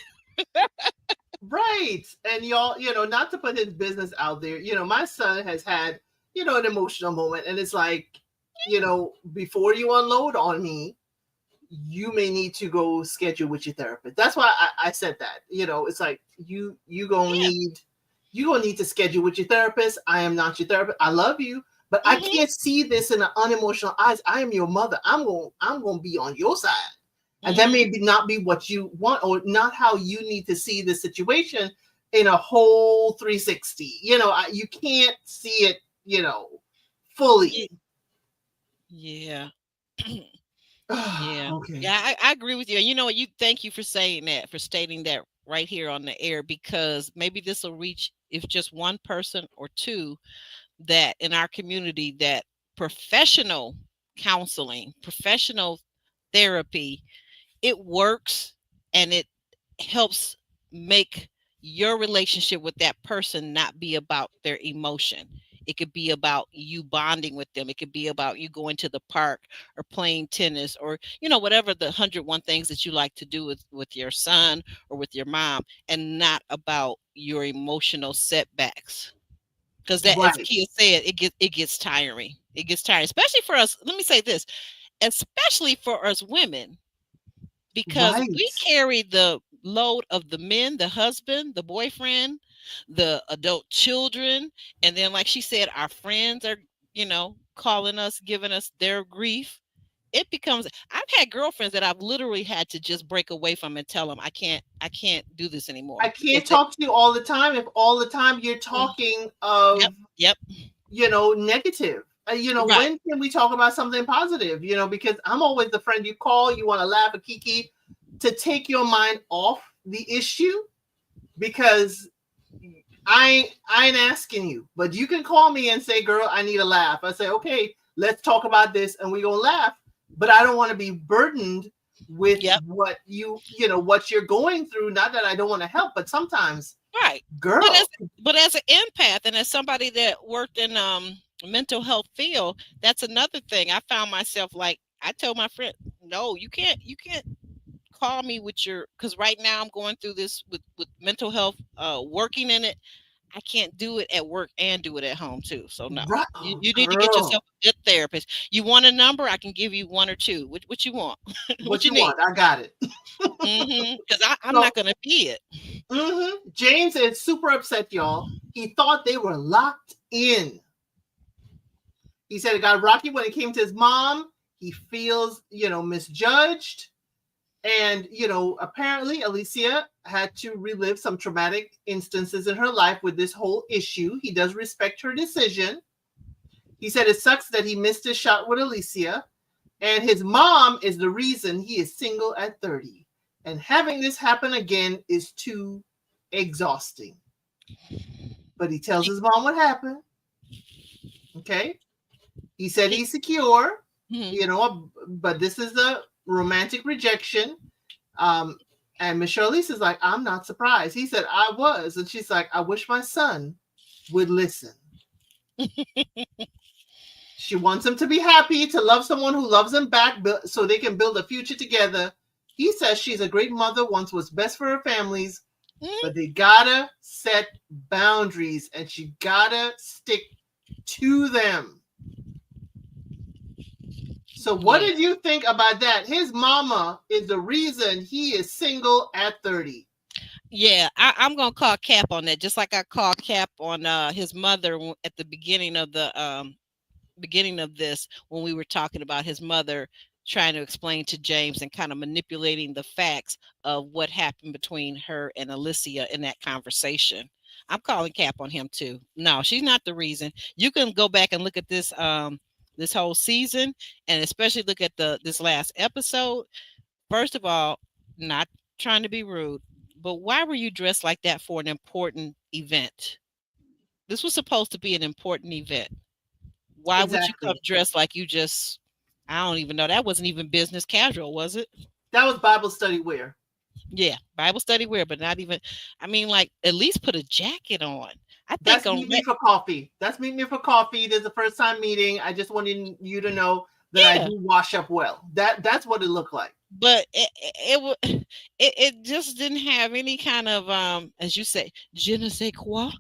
Right. And y'all, not to put his business out there, my son has had, an emotional moment. And it's like, before you unload on me, you may need to go schedule with your therapist. That's why I said that. It's like Yeah. you gonna need to schedule with your therapist. I am not your therapist. I love you, but I Mm-hmm. can't see this in an unemotional eyes. I am your mother. I'm gonna be on your side. And that Mm-hmm. may not be what you want or not how you need to see the situation in a whole 360. You can't see it, fully. Yeah. Yeah. Yeah. Okay. Yeah, I agree with you. And you know what? Thank you for saying that, for stating that right here on the air, because maybe this will reach, if just one person or two, that in our community, that professional counseling, professional therapy, it works, and it helps make your relationship with that person not be about their emotion. It could be about you bonding with them. It could be about you going to the park or playing tennis, or whatever the 101 things that you like to do with your son or with your mom, and not about your emotional setbacks. Because that, as Right. Kia said, it gets tiring. It gets tiring, especially for us. Let me say this, especially for us women, because we Right. carry the load of the men, the husband, the boyfriend, the adult children, and then, like she said, our friends are, calling us, giving us their grief. It becomes, I've had girlfriends that I've literally had to just break away from and tell them I can't do this I anymore, because can't talk to you all the time if all the time you're mm, talking yep, of, yep, negative. right, When can we talk about something positive? Because I'm always the friend you call, you want to laugh a kiki to take your mind off the issue because I ain't asking you, but you can call me and say, "Girl, I need a laugh." I say, "Okay, let's talk about this," and we gonna laugh. But I don't want to be burdened with yep, what you're going through. Not that I don't want to help, but sometimes, right. But as girl, but as an empath, and as somebody that worked in mental health field, that's another thing. I found myself, like, I told my friend, no, you can't call me with your, because right now I'm going through this with mental health, working in it. I can't do it at work and do it at home too. So no. right, You, oh, you need to get girl, yourself a good therapist. You want a number? I can give you one or two. What you want? what What you you need? want? I got it. Because I'm So, not gonna be it. James is super upset, y'all. He thought they were locked in. He said it got rocky when it came to his mom. He feels, misjudged. And, apparently Alicia had to relive some traumatic instances in her life with this whole issue. He does respect her decision. He said it sucks that he missed his shot with Alicia. And his mom is the reason he is single at 30. And having this happen again is too exhausting. But he tells his mom what happened. Okay. He said He, he's secure, mhm. but this is a romantic rejection. Um, and Michelle Elise is like, I'm not surprised. He said, I was. And she's like, I wish my son would listen. She wants him to be happy, to love someone who loves him back so they can build a future together. He says she's a great mother, wants what's best for her families, Mhm. but they gotta set boundaries and she gotta stick to them. So, what Yeah. did you think about that? His mama is the reason he is single at 30. Yeah, I'm gonna call Cap on that, just like I called Cap on his mother at the beginning of this, when we were talking about his mother trying to explain to James and kind of manipulating the facts of what happened between her and Alicia in that conversation. I'm calling Cap on him too. No, she's not the reason. You can go back and look at this whole season, and especially look at the this last episode. First of all, not trying to be rude, but why were you dressed like that for an important event? This was supposed to be an important event. Why would you come Exactly. dressed like you just, I don't even know. That wasn't even business casual, was it? That was Bible study wear. Yeah, Bible study wear, but not even, I mean, like, at least put a jacket on. I think That's on meet me for coffee. That's meet me for coffee. There's a first time meeting. I just wanted you to know that I yeah, do wash up well. That's what it looked like. but it just didn't have any kind of as you say, je ne sais quoi.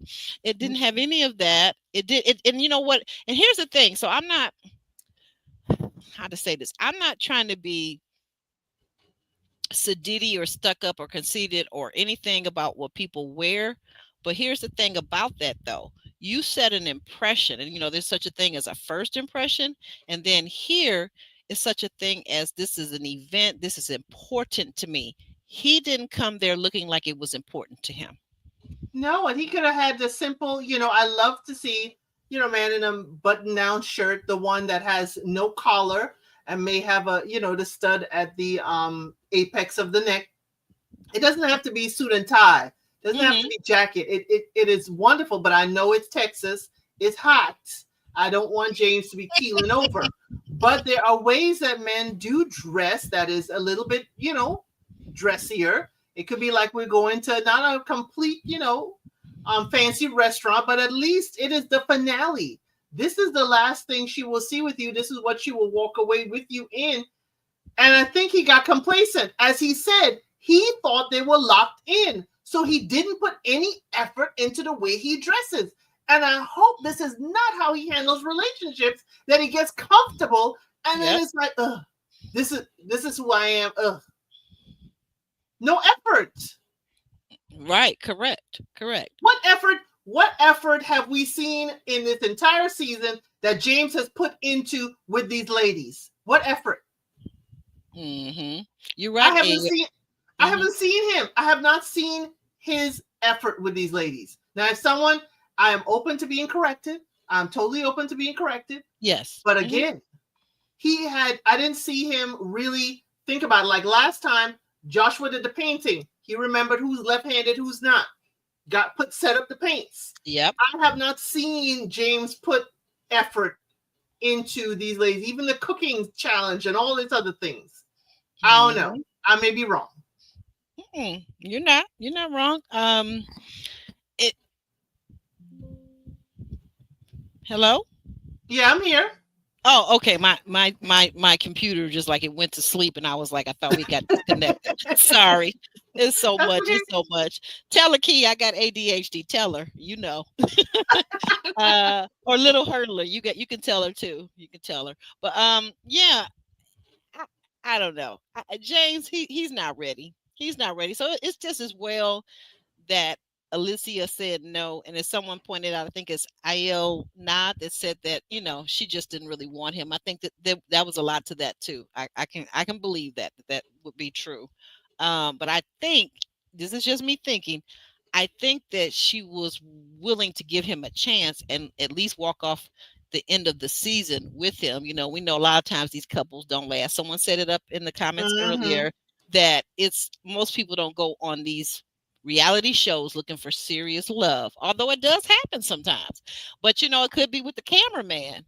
It didn't have any of that. It did it, and you know what? And here's the thing. So I'm not, how to say this. I'm not trying to be sedity or stuck up or conceited or anything about what people wear. But here's the thing about that though. You set an impression, and there's such a thing as a first impression. And then here is such a thing as this is an event. This is important to me. He didn't come there looking like it was important to him. No, and he could have had the simple, I love to see, man in a button down shirt, the one that has no collar and may have the stud at the apex of the neck. It doesn't have to be suit and tie. It doesn't have to Hmm. be jacket. It is wonderful, but I know it's Texas. It's hot. I don't want James to be keeling over. But there are ways that men do dress that is a little bit, dressier. It could be like we're going to not a complete, fancy restaurant, but at least it is the finale. This is the last thing she will see with you. This is what she will walk away with you in. And I think he got complacent. As he said, he thought they were locked in. So he didn't put any effort into the way he dresses. And I hope this is not how he handles relationships, that he gets comfortable and then Yep. it's like, ugh, this is who I am. Ugh. No effort. Right. Correct. Correct. What effort have we seen in this entire season that James has put into with these ladies? What effort? Hmm. You're I right, haven't Ed. seen I Hmm. haven't seen him. I have not seen his effort with these ladies. Now, if someone, I am open to being corrected. I'm totally open to being corrected. Yes. But Hmm. again, I didn't see him really think about it. Like last time, Joshua did the painting. He remembered who's left-handed, who's not. Set up the paints. Yep. I have not seen James put effort into these ladies, even the cooking challenge and all these other things. I don't know. Hmm. I may be wrong. You're not. You're not wrong. It. Hello. Yeah, I'm here. Oh, okay. My computer just like it went to sleep, and I was like, I thought we got disconnected. Sorry. It's so That's much. okay. It's so much. Tell her, Key, I got ADHD. Tell her. Or little hurdler. You can tell her too. You can tell her. But yeah. I, I don't know. James, he's not ready. He's not ready. So it's just as well that Alicia said no. And as someone pointed out, I think it's IL Nod that said that, she just didn't really want him. I think that was a lot to that too. I can believe that would be true. But I think this is just me thinking. I think that she was willing to give him a chance and at least walk off the end of the season with him. We know a lot of times these couples don't last. Someone said it up in the comments Mm-hmm. earlier that it's most people don't go on these reality shows looking for serious love, although it does happen sometimes. But it could be with the cameraman.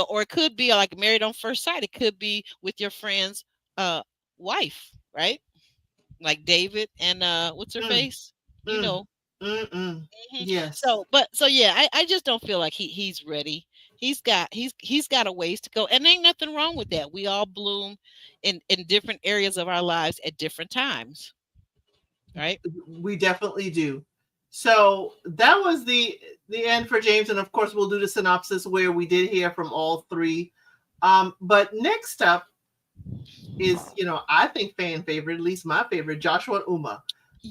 Or it could be like married on first sight. It could be with your friend's uh wife, right? Like David and what's her Mm, face? You mm, know. mm. Mhm. Yes. So yeah, I just don't feel like he's ready. He's got a ways to go, and ain't nothing wrong with that. We all bloom in different areas of our lives at different times, right? We definitely do. So that was the end for James, and of course we'll do the synopsis where we did hear from all three. But next up is, I think fan favorite, at least my favorite, Joshua and Uma.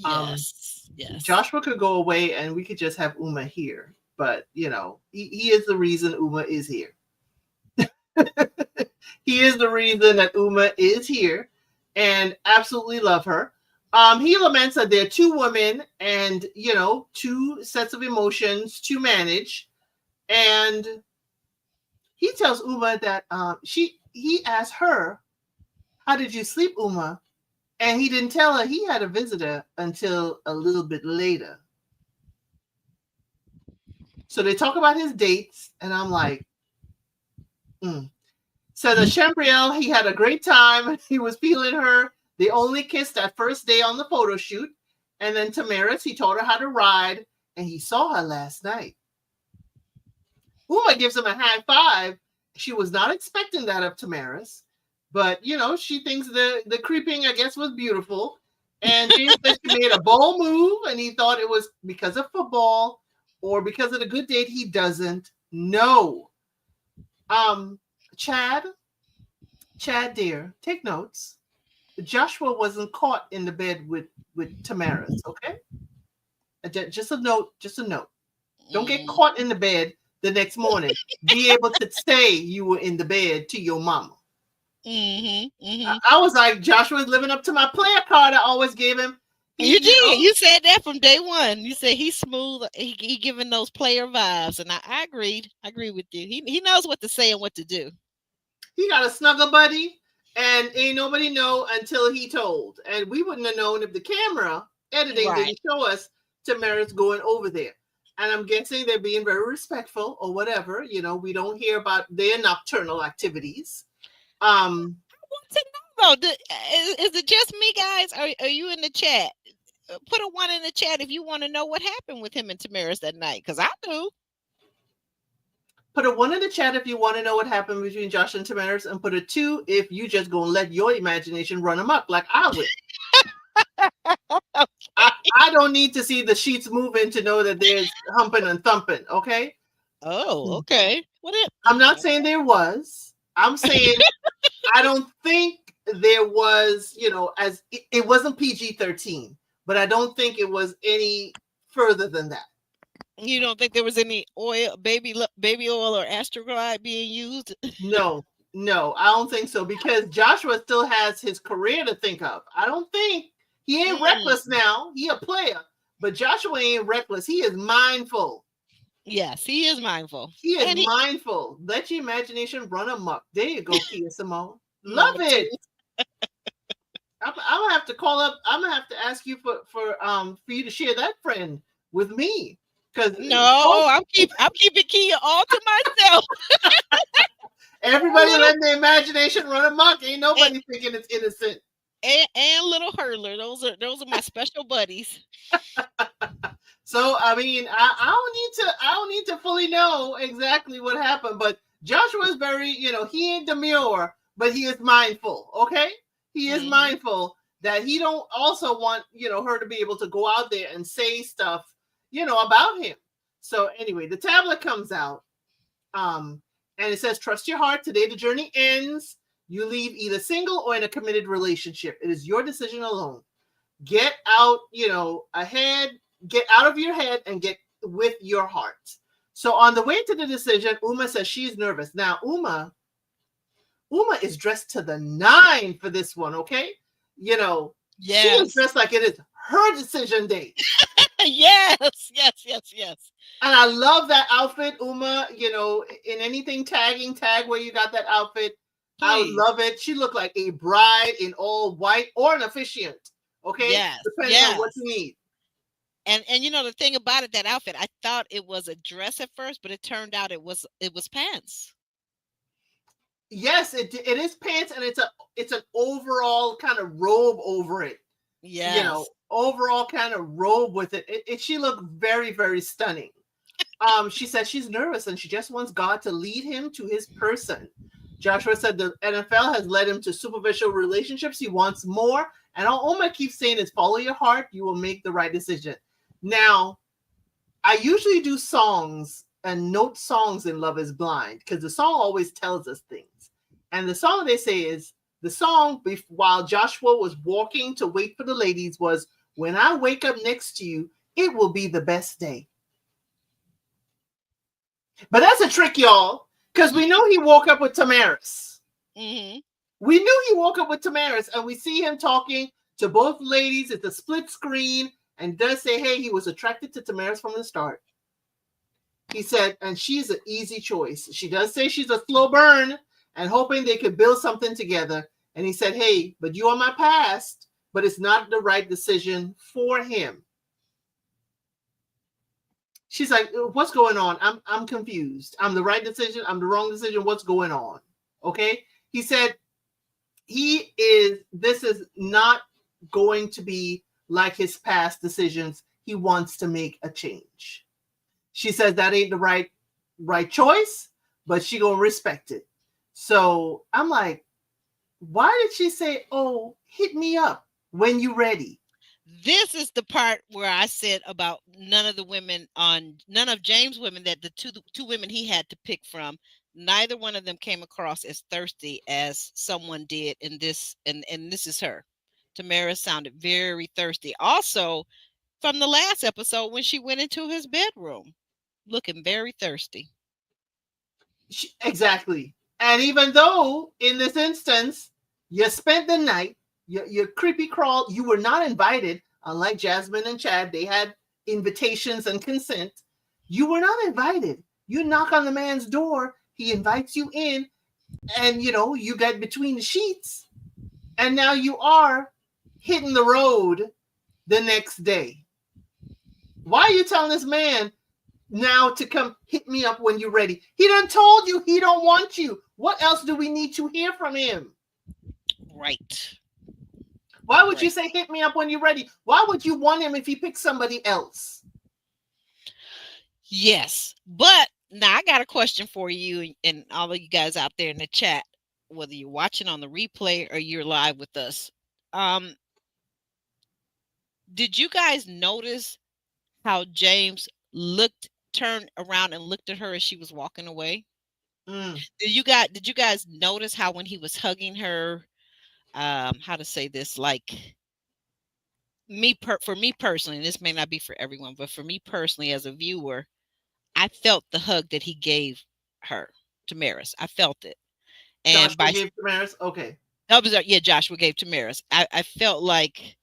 Um, Yes, yes. Joshua could go away and we could just have Uma here, but he is the reason Uma is here. He is the reason that Uma is here, and absolutely love her. He laments that there are two women and two sets of emotions to manage, and he tells Uma that he asked her, "How did you sleep, Uma?" And he didn't tell her he had a visitor until a little bit later. So they talk about his dates, and I'm like, mm. So the Chambriel, he had a great time. He was feeling her. They only kissed that first day on the photo shoot. And then Tamaris, he taught her how to ride, and he saw her last night. Uma gives him a high five. She was not expecting that of Tamaris, but she thinks the creeping, I guess, was beautiful. And James said she made a bold move, and he thought it was because of football or because of the good date. He doesn't know. Um, Chad, Chad, dear, take notes. Joshua wasn't caught in the bed with Tamaris. Okay, just a note. Just a note. Don't get Mm-hmm. caught in the bed the next morning. Be able to say you were in the bed to your mama. Mm-hmm. Mm-hmm. I was like, Joshua's living up to my player card I always gave him. You He, did. You said that from day one. You said he's smooth. He giving those player vibes, and I agreed. I agree with you. He knows what to say and what to do. he got a snuggle buddy, and ain't nobody know until he told. And we wouldn't have known if the camera editing Right. didn't show us Tamaris going over there. And I'm guessing they're being very respectful or whatever. We don't hear about their nocturnal activities. Um, I want to know though. Is it just me, guys? Are you in the chat? Put a one in the chat if you want to know what happened with him and Tamaris that night, because I do. Put a one in the chat if you want to know what happened between Josh and Tamaris, and put a two if you just gonna let your imagination run amok like I will. I don't need to see the sheets moving to know that there's humping and thumping. Okay. Oh, okay. What it? I'm not saying there was. I'm saying I don't think there was. As it wasn't PG-13, but I don't think it was any further than that. You don't think there was any oil, baby oil, or Astroglide being used? No, no, I don't think so because Joshua still has his career to think of. I don't think he ain't Mm, reckless now. He a player, but Joshua ain't reckless. He is mindful. yes, he is mindful, He is and he mindful. Let your imagination run amok. There you go, Kia Simone. Love number two. it. I'm gonna have to call up. I'm gonna have to ask you for you to share that friend with me because No, I'm keeping Kia all to myself. And everybody little letting their imagination run amok. Ain't and, nobody thinking it's innocent. and little hurler. Those are my special buddies. So I mean, I don't need to fully know exactly what happened, but Joshua is very, he ain't demure, but he is mindful. Okay, he is Hmm. mindful that he don't also want her to be able to go out there and say stuff about him. So anyway, the tablet comes out, um, and it says, "Trust your heart. Today the journey ends. You leave either single or in a committed relationship. It is your decision alone. Get out, ahead, get out of your head and get with your heart." So on the way to the decision, Uma says she's nervous. Now, Uma is dressed to the nine for this one, okay? She is Yes, dressed like it is her decision day. yes, yes, yes, yes. And I love that outfit, Uma, in anything tag where you got that outfit. I would Please. love it. She looked like a bride in all white or an officiant, okay? Yes, Depending on what yes. you need. And the thing about it, that outfit, I thought it was a dress at first, but it turned out it was pants. Yes, it is pants, and it's an overall kind of robe over it. You know, Yes. overall kind of robe with it. She looked very, very stunning. She said she's nervous and she just wants God to lead him to his person. Joshua said the NFL has led him to superficial relationships. He wants more. And all Oma keeps saying is follow your heart. You will make the right decision. Now, I usually do songs and note songs in Love is Blind because the song always tells us things. And the song they say is the song while Joshua was walking to wait for the ladies was when I wake up next to you, it will be the best day. But that's a trick, y'all, because we know he woke up with Tamaris. Mm-hmm. We knew he woke up with Tamaris, and we see him talking to both ladies. It's a split screen, and does say, hey, he was attracted to Tamaris from the start. He said, and she's an easy choice. She does say she's a slow burn and hoping they could build something together. And he said, hey, but you are my past, but it's not the right decision for him. She's like, what's going on? I'm confused. I'm the right decision. I'm the wrong decision. What's going on? Okay. He said, this is not going to be like his past decisions. He wants to make a change. She says that ain't the right choice, but she gonna respect it. So I'm like, why did she say, oh, hit me up when you ready? This is the part where I said about none of James' women, that the two women he had to pick from, neither one of them came across as thirsty as someone did in this, and this is her. Tamara sounded very thirsty. Also, from the last episode when she went into his bedroom, looking very thirsty. Exactly. And even though in this instance you spent the night, you creepy crawl, you were not invited. Unlike Jasmine and Chad, they had invitations and consent. You were not invited. You knock on the man's door, he invites you in, and you get between the sheets, and now you are hitting the road the next day. Why are you telling this man now to come hit me up when you're ready? He done told you he don't want you. What else do we need to hear from him? Right. Why would you say hit me up when you're ready? Why would you want him if he picked somebody else? Yes. But now I got a question for you and all of you guys out there in the chat, whether you're watching on the replay or you're live with us. Did you guys notice how James turned around and looked at her as she was walking away? Did you guys notice how when he was hugging her, how to say this, like for me personally, and this may not be for everyone, but for me personally as a viewer, I felt the hug that he gave her, Tamaris. I felt it. And Joshua gave Tamaris? Okay. Yeah, Joshua gave Tamaris. I felt like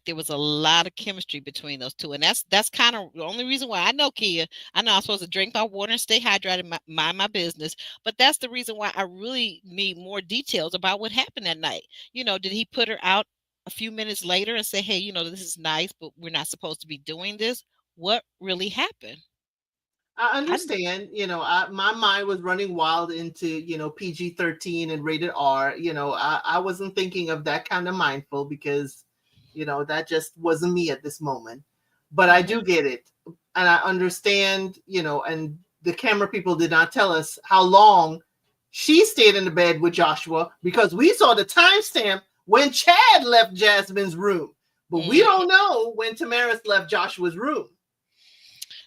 there was a lot of chemistry between those two. And that's kind of the only reason why I know, Kia. I know I'm supposed to drink my water and stay hydrated, mind my business. But that's the reason why I really need more details about what happened that night. Did he put her out a few minutes later and say, hey, this is nice, but we're not supposed to be doing this? What really happened? I understand. My mind was running wild into, PG-13 and rated R. I wasn't thinking of that kind of mindful because, that just wasn't me at this moment. But I do get it. And I understand, and the camera people did not tell us how long she stayed in the bed with Joshua because we saw the timestamp when Chad left Jasmine's room. But we don't know when Tamaris left Joshua's room.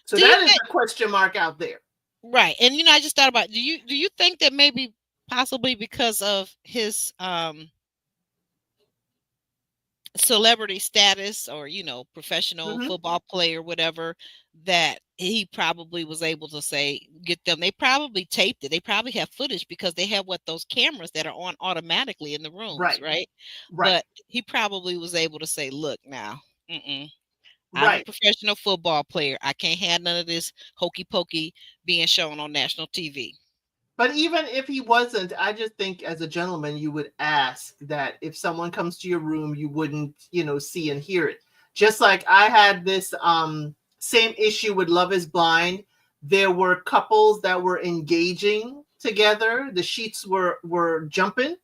So that is a question mark out there. Right. And I just thought about, do you think that maybe possibly because of his celebrity status or professional football player, whatever, that he probably was able to get them? They probably taped it. They probably have footage because they have those cameras that are on automatically in the rooms, right? But he probably was able to say, look now, I'm a professional football player. I can't have none of this hokey pokey being shown on national TV. But even if he wasn't, I just think as a gentleman, you would ask that if someone comes to your room, you wouldn't, see and hear it. Just like I had this same issue with Love is Blind. There were couples that were engaging together, the sheets were jumping,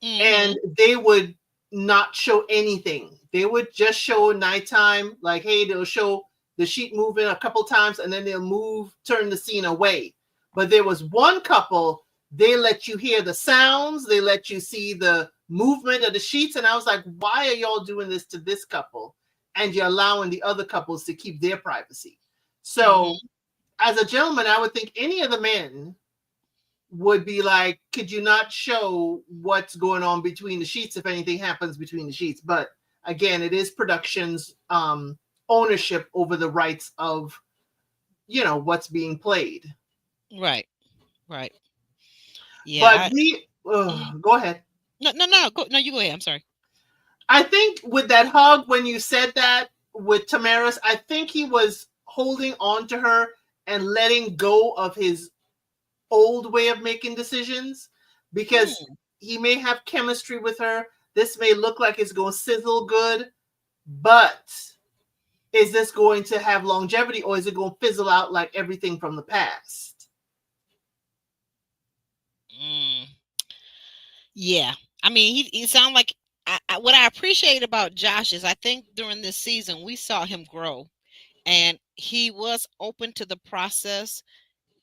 and Mm-hmm. they would not show anything. They would just show nighttime, like, hey, they'll show the sheet moving a couple times and then they'll move, turn the scene away. But there was one couple, they let you hear the sounds, they let you see the movement of the sheets. And I was like, why are y'all doing this to this couple? And you're allowing the other couples to keep their privacy. So, Mm-hmm. as a gentleman, I would think any of the men would be like, could you not show what's going on between the sheets if anything happens between the sheets? But again, it is production's ownership over the rights of, what's being played. Right. Right. But Yeah. Mhm. go ahead. No, no, no. Go, no, you go ahead. I'm sorry. I think with that hug, when you said that with Tamaris, I think he was holding on to her and letting go of his old way of making decisions, because Hmm. he may have chemistry with her. This may look like it's going to sizzle good, but is this going to have longevity, or is it going to fizzle out like everything from the past? Mm. Yeah. I mean, he sound like what I appreciate about Josh is I think during this season we saw him grow, and he was open to the process.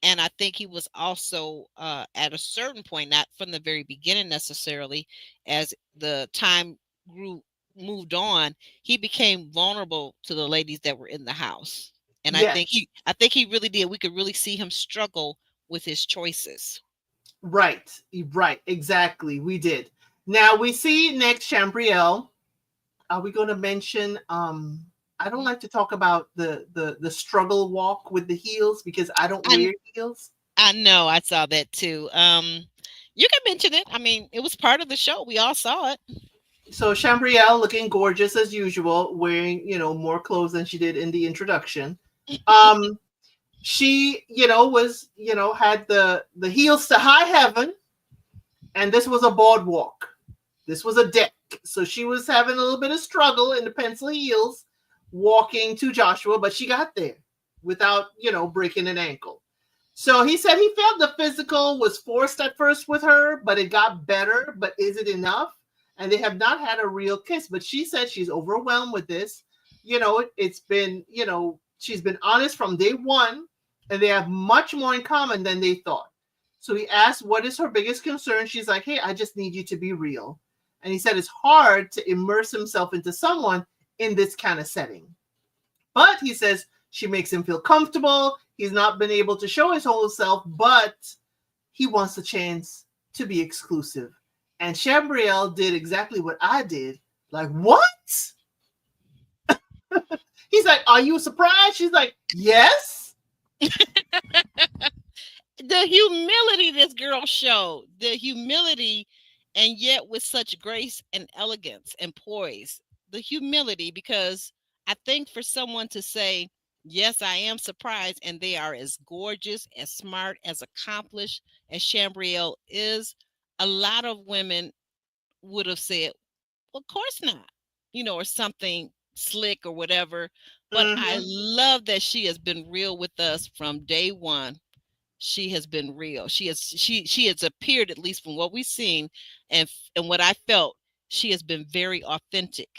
And I think he was also at a certain point, not from the very beginning necessarily, as the time grew moved on, he became vulnerable to the ladies that were in the house. And Yes, I think he really did. We could really see him struggle with his choices. right, right, exactly. We did. Now we see next Chambriel. Are we going to mention? I don't like to talk about the struggle walk with the heels because I don't I wear heels. I know I saw that too. You can mention it. I mean, it was part of the show. We all saw it. So Chambriel looking gorgeous as usual, wearing more clothes than she did in the introduction. Um, she was had the heels to high heaven, and this was a boardwalk. This was a deck. So she was having a little bit of struggle in the pencil heels walking to Joshua, but she got there without, breaking an ankle. So he said he felt the physical was forced at first with her, but it got better. But is it enough? And they have not had a real kiss. But she said she's overwhelmed with this. It's been, she's been honest from day one, and they have much more in common than they thought. So he asked, what is her biggest concern? She's like, hey, I just need you to be real. And he said it's hard to immerse himself into someone in this kind of setting. But he says she makes him feel comfortable. He's not been able to show his whole self, but he wants a chance to be exclusive. And Chambriel did exactly what I did. Like, what? He's like, are you surprised? She's like, yes. The humility this girl showed, the humility, and yet with such grace and elegance and poise. The humility, because I think for someone to say, yes, I am surprised, and they are as gorgeous, as smart, as accomplished as Chambriel is, a lot of women would have said, well, of course not, or something slick or whatever. But I Mm-hmm. love that she has been real with us from day one. She has been real. She has appeared, at least from what we've seen, and what I felt, she has been very authentic.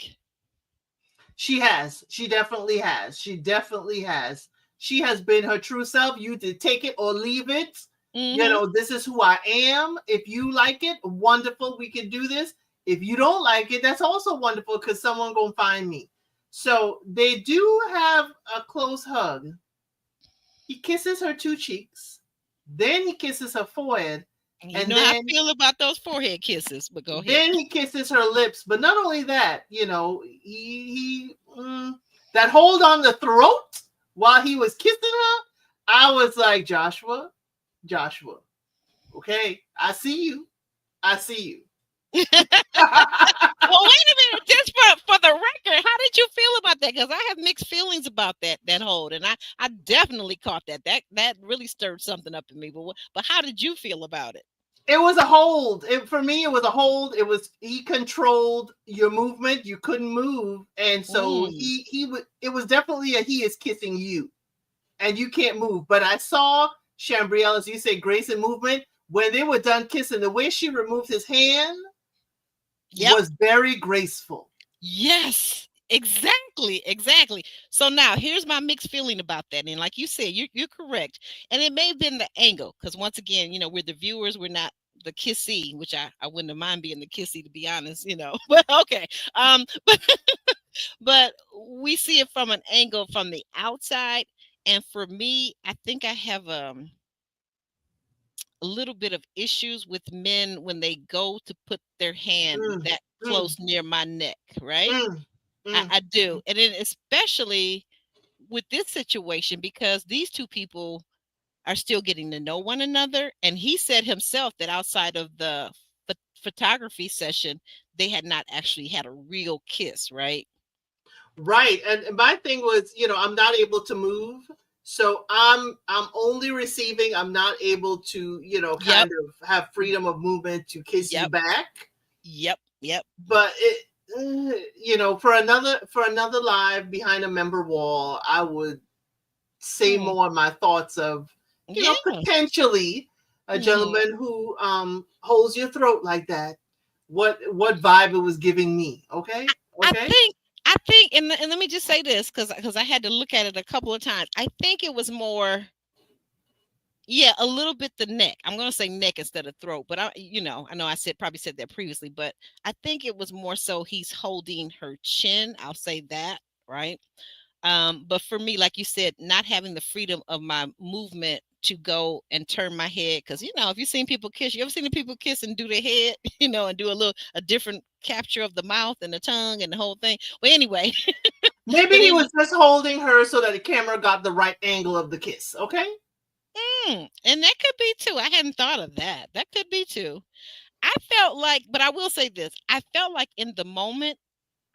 She has. She definitely has. She definitely has. She has been her true self. You to take it or leave it. Hmm. This is who I am. If you like it, wonderful. We can do this. If you don't like it, that's also wonderful because someone gonna find me. So they do have a close hug. He kisses her two cheeks. Then he kisses her forehead. You And know how I then feel about those forehead kisses, but go ahead. then he kisses her lips. But not only that, he that hold on the throat while he was kissing her. I was like, Joshua, Joshua, okay, I see you. I see you. Well, wait a minute, just for the record, how did you feel about that? Because I have mixed feelings about that hold, and I definitely caught that really stirred something up in me. But how did you feel about it? It was a hold. For me, it was a hold. It was he controlled your movement. You couldn't move, and so Mm. he would. It was definitely a he is kissing you, and you can't move. But I saw Chambriel, as you say, grace and movement when they were done kissing, the way she removed his hand Yep. was very graceful. Yes. Exactly. Exactly. So now here's my mixed feeling about that. And like you said, you're correct. And it may have been the angle, because once again, we're the viewers, we're not the kissee, which I wouldn't have mind being the kissee, to be honest. But okay. But we see it from an angle from the outside. And for me, I think I have a little bit of issues with men when they go to put their hand Mm, that mm, close near my neck, right? mm, I mm. do. And then especially with this situation, because these two people are still getting to know one another. And he said himself that outside of the photography session, they had not actually had a real kiss, right? Right. And my thing was, I'm not able to move. So I'm only receiving. I'm not able to, Yep. kind of have freedom of movement to kiss you Yep. back. Yep. Yep. But for another live behind a member wall, I would say Mm, more my thoughts of, yeah. potentially a Hmm. gentleman who holds your throat like that. What vibe it was giving me? Okay, I okay. think I think and let me just say this, because I had to look at it a couple of times. I think it was more, yeah, a little bit the neck. I'm gonna say neck instead of throat, but I know I probably said that previously, but I think it was more so he's holding her chin. I'll say that, right? But for me, like you said, not having the freedom of my movement to go and turn my head, because if you've seen people kiss, you ever seen the people kiss and do their head, and do a different capture of the mouth and the tongue and the whole thing. Well, anyway, Maybe but he it was was, just holding her so that the camera got the right angle of the kiss. Okay. and that could be too. I hadn't thought of that. That could be too. I felt like, but I will say this: I felt like in the moment,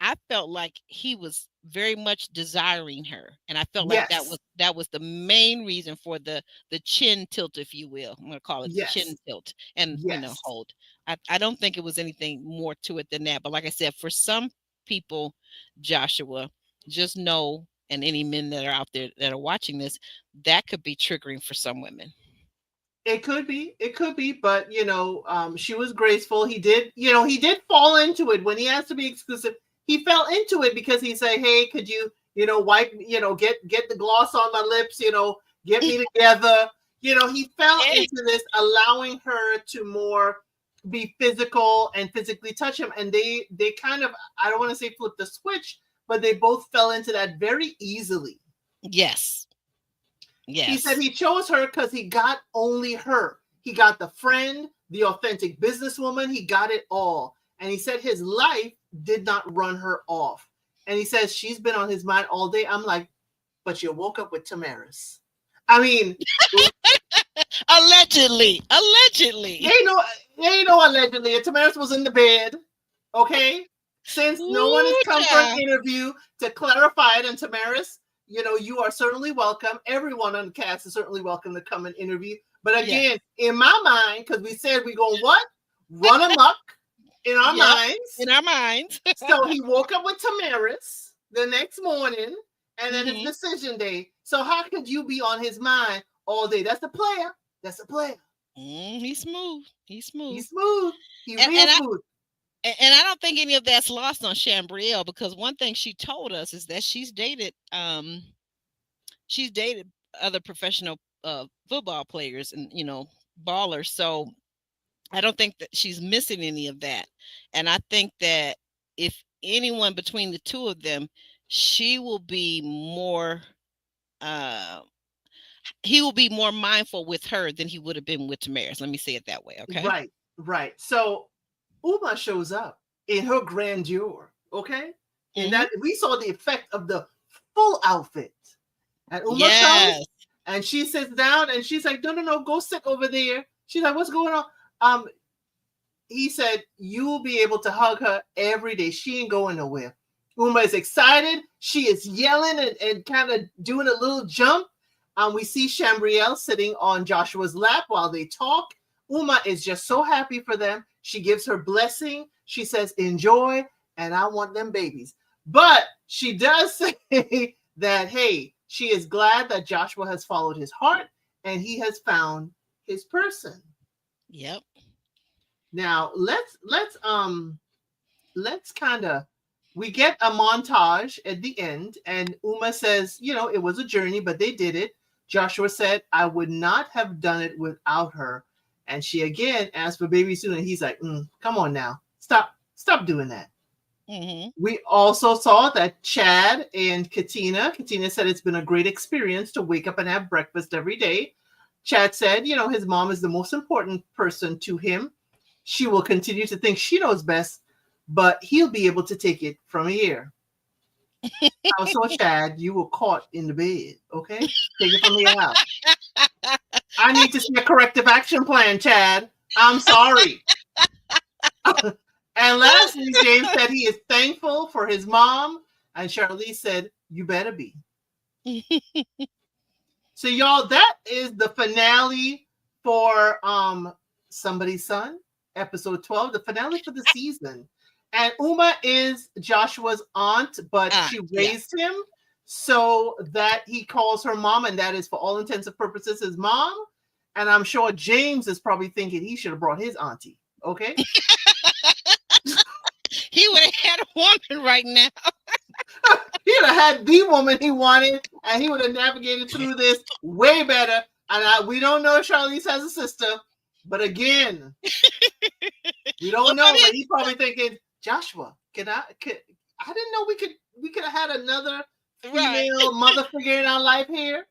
I felt like he was very much desiring her, and I felt like that Yes. was the main reason for the chin tilt, if you will. I'm going to call it the chin Yes. tilt, and Yes. hold. I don't think it was anything more to it than that. But like I said, for some people, Joshua, just know, and any men that are out there that are watching this, that could be triggering for some women. It could be. It could be. But she was graceful. He did fall into it when he asked to be exclusive. He fell into it because he said, "Hey, could you, wipe, get the gloss on my lips, get me together." He fell Yeah. into this, allowing her to more be physical and physically touch him. And they kind of, I don't want to say flip the switch, but they both fell into that very easily. Yes. He said Yes. he chose her because he got only her. He got the friend, the authentic businesswoman. He got it all. And he said his life did not run her off. And he says she's been on his mind all day. I'm like, but you woke up with Tamaris. I mean, Allegedly. Allegedly. ain't no allegedly. Tamaris was in the bed. Okay. Since no one has Ooh, come for an child. interview to clarify it, and Tamaris, you are certainly welcome. Everyone on the cast is certainly welcome to come and interview. But Yeah. again, in my mind, because we said we're going what? Run amok in our Yep. minds. In our minds. So he woke up with Tamaris the next morning, and then it's Hmm. decision day. So how could you be on his mind all day? That's the player. That's the player. He's smooth. He's smooth. He's smooth. He And real smooth. I don't think any of that's lost on Chambrielle, because one thing she told us is that she's dated other professional football players and ballers. So I don't think that she's missing any of that. And I think that if anyone between the two of them, she will be more uh he will be more mindful with her than he would have been with Tamaris. Let me say it that way, okay? Right, right. So Uma shows up in her grandeur, okay? In Hmm. that we saw the effect of the full outfit. And Uma comes Yes. and she sits down and she's like, no, no, no, go sit over there. She's like, what's going on? Um, he said, you will be able to hug her every day. She ain't going nowhere. Uma is excited. She is yelling and kind of doing a little jump. We see Chambrielle sitting on Joshua's lap while they talk. Uma is just so happy for them. She gives her blessing. She says, enjoy, and I want them babies. But she does say that, hey, she is glad that Joshua has followed his heart and he has found his person. Yep. Now let's kind of we get a montage at the end, and Uma says, it was a journey, but they did it. Joshua said, I would not have done it without her. And she again asked for baby soon, and he's like, come on now, stop doing that. Hmm. We also saw that Chad and Katina said it's been a great experience to wake up and have breakfast every day. Chad said, his mom is the most important person to him. She will continue to think she knows best, but he'll be able to take it from here. So, Chad, you were caught in the bed, okay? Take it from here out. I need to see a corrective action plan, Chad. I'm sorry. And lastly, James said he is thankful for his mom, and Charlize said, you better be. So, y'all, that is the finale for Somebody's Son, episode 12, the finale for the season. And Uma is Joshua's aunt, but she Yeah. raised him so that he calls her mom, and that is for all intents and purposes his mom. And I'm sure James is probably thinking he should have brought his auntie. Okay. He would have had a woman right now. He'd have had the woman he wanted, and he would have navigated through this way better. And we don't know if Charlize has a sister, but again, we don't know. But he's probably thinking, Joshua, I didn't know we could have had another female mother figure in our life here.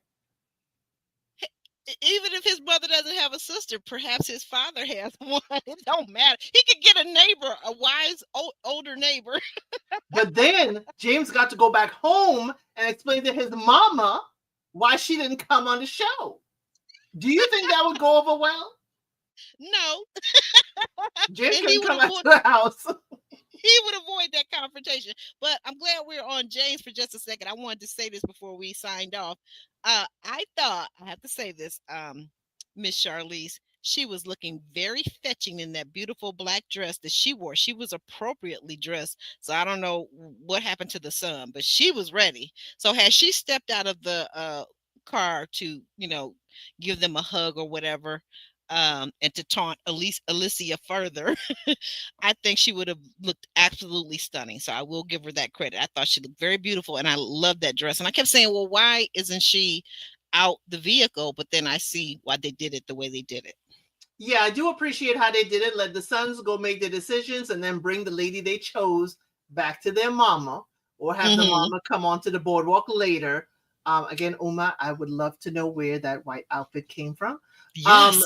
Even if his mother doesn't have a sister, perhaps his father has one. It don't matter. He could get a neighbor, a wise older neighbor. But then James got to go back home and explain to his mama why she didn't come on the show. Do you think that would go over well? No. James couldn't come back to the house. He would avoid that confrontation. But I'm glad we're on James for just a second. I wanted to say this before we signed off. I thought, I have to say this, Miss Charlize, she was looking very fetching in that beautiful black dress that she wore. She was appropriately dressed. So I don't know what happened to the sun, but she was ready. So had she stepped out of the car to, give them a hug or whatever, and to taunt Alicia further, I think she would have looked absolutely stunning. So I will give her that credit. I thought she looked very beautiful, and I loved that dress. And I kept saying, well, why isn't she out the vehicle? But then I see why they did it the way they did it. Yeah, I do appreciate how they did it. Let the sons go make their decisions and then bring the lady they chose back to their mama, or have the mama come onto the boardwalk later. Again, Uma, I would love to know where that white outfit came from. Yes.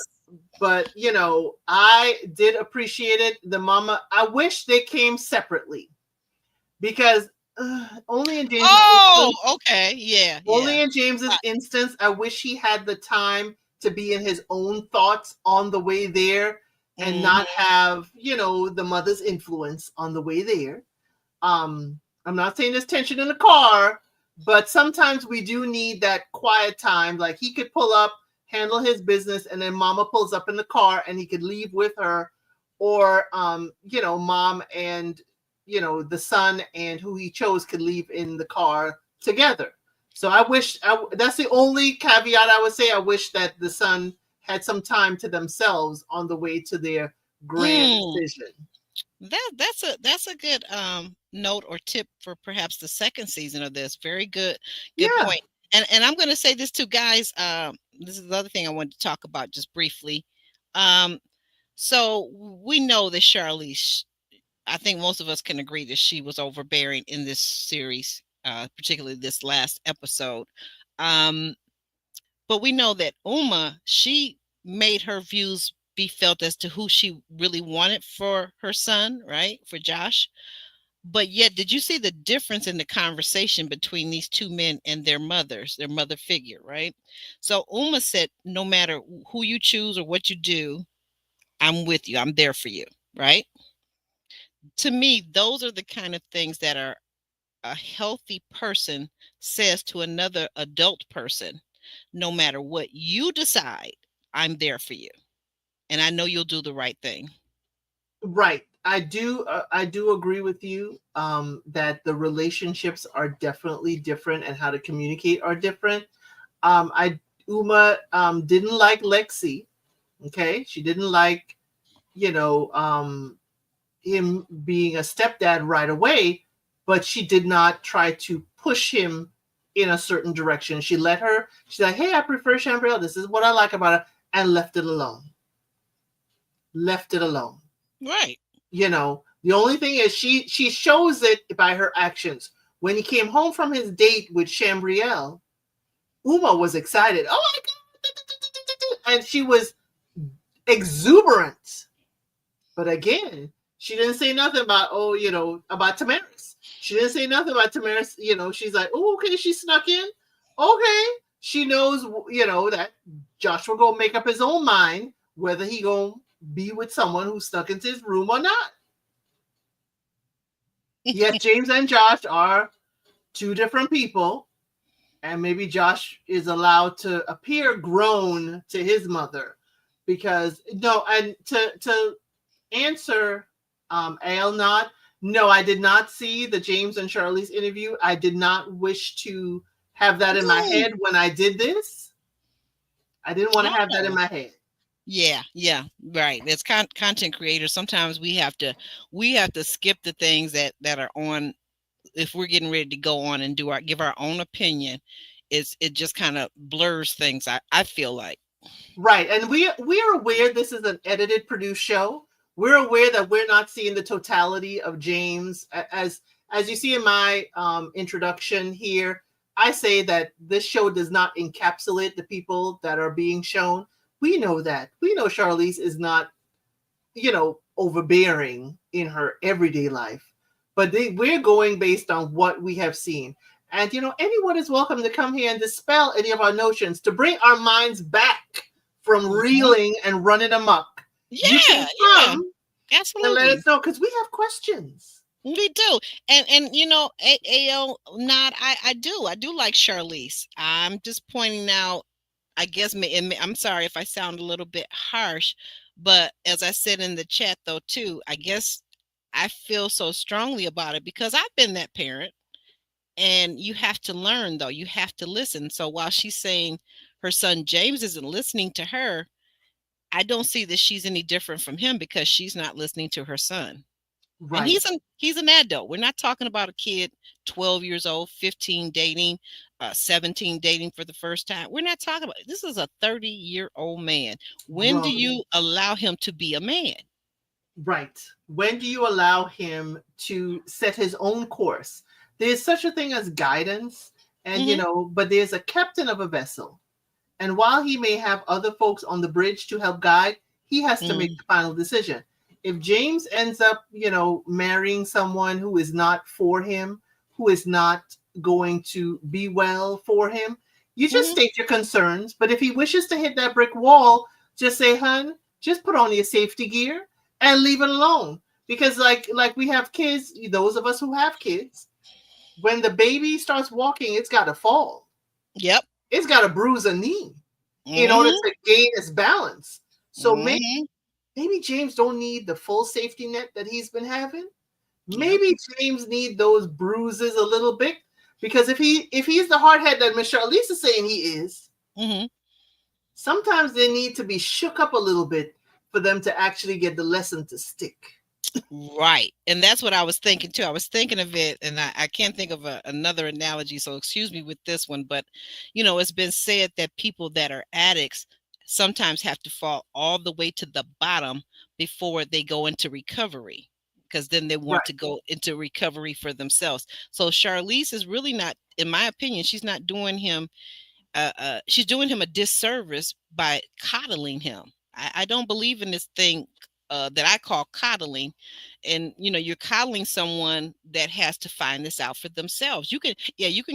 But I did appreciate it. The mama, I wish they came separately, because only in James's okay, yeah. Only in James's instance, I wish he had the time to be in his own thoughts on the way there, and not have the mother's influence on the way there. I'm not saying there's tension in the car, but sometimes we do need that quiet time. Like, he could pull up, handle his business, and then mama pulls up in the car and he could leave with her, or mom and the son and who he chose could leave in the car together. So I wish that's the only caveat I would say. I wish that the son had some time to themselves on the way to their grand decision. That's a good note or tip for perhaps the second season of this. Very good point. And I'm going to say this too, guys. This is the other thing I wanted to talk about just briefly. So we know that Charlize, I think most of us can agree that she was overbearing in this series, particularly this last episode. But we know that Uma, she made her views be felt as to who she really wanted for her son, right? For Josh. But yet, did you see the difference in the conversation between these two men and their mothers, their mother figure, right? So Uma said, no matter who you choose or what you do, I'm with you. I'm there for you, right? To me, those are the kind of things that are a healthy person says to another adult person. No matter what you decide, I'm there for you. And I know you'll do the right thing. Right. I do agree with you that the relationships are definitely different, and how to communicate are different. Uma didn't like Lexi Okay, she didn't like, you know, him being a stepdad right away, but she did not try to push him in a certain direction. She let her. She's like, "Hey, I prefer Chambriel. This is what I like about it," and left it alone. Left it alone. Right. The only thing is she shows it by her actions. When he came home from his date with Chambriel, Uma was excited. Oh my god! And she was exuberant. But again, she didn't say nothing about, about Tamaris. She didn't say nothing about Tamaris. She's like, oh, okay, she snuck in. Okay. She knows, that Joshua gonna make up his own mind whether he gonna be with someone who snuck into his room or not. Yes, James and Josh are two different people, and maybe Josh is allowed to appear grown to his mother, because no, and to answer Ale not, no, I did not see the James and Charlie's interview. I did not wish to have that in my No. head when I did this. I didn't want to have that in Oh. my head. Yeah, right. As content creators, sometimes we have to skip the things that are on. If we're getting ready to go on and give our own opinion, it just kind of blurs things. I feel like. Right. And we are aware this is an edited, produced show. We're aware that we're not seeing the totality of James. As you see in my introduction here, I say that this show does not encapsulate the people that are being shown. We know that. We know Charlize is not, overbearing in her everyday life. But we're going based on what we have seen. And, anyone is welcome to come here and dispel any of our notions, to bring our minds back from Mhm. reeling and running amok. You can Yeah, yeah, come and let absolutely. us know, because we have questions. We do, and AL, not I do like Charlize. I'm just pointing out. I guess I'm sorry if I sound a little bit harsh, but as I said in the chat though too, I guess I feel so strongly about it because I've been that parent, and you have to learn though. You have to listen. So while she's saying her son James isn't listening to her, I don't see that she's any different from him because she's not listening to her son. And Right, he's an adult. We're not talking about a kid 12 years old, 15 dating, 17 dating for the first time. We're not talking about this is a 30-year-old man. When do grown. you allow him to be a man? Right. When do you allow him to set his own course? There's such a thing as guidance, and Hmm. but there's a captain of a vessel. And while he may have other folks on the bridge to help guide, he has to make Hmm. the final decision. If James ends up, marrying someone who is not for him, who is not going to be well for him, you just Hmm. state your concerns. But if he wishes to hit that brick wall, just say, "Hun, just put on your safety gear and leave it alone." Because like we have kids, those of us who have kids, when the baby starts walking, it's got to fall. Yep. It's got to bruise a knee in order Hmm. to gain its balance. So Hmm. maybe James don't need the full safety net that he's been having. Yep. Maybe James need those bruises a little bit, because if he's the hardhead that Miss Charlize is saying he is, Hmm. sometimes they need to be shook up a little bit for them to actually get the lesson to stick. Right. And that's what I was thinking too. I was thinking of it, and I can't think of another analogy. So excuse me with this one. But, it's been said that people that are addicts sometimes have to fall all the way to the bottom before they go into recovery, because then they want Right, to go into recovery for themselves. So Charlize is really not, in my opinion, she's doing him a disservice by coddling him. I don't believe in this thing that I call coddling. And you're coddling someone that has to find this out for themselves. You can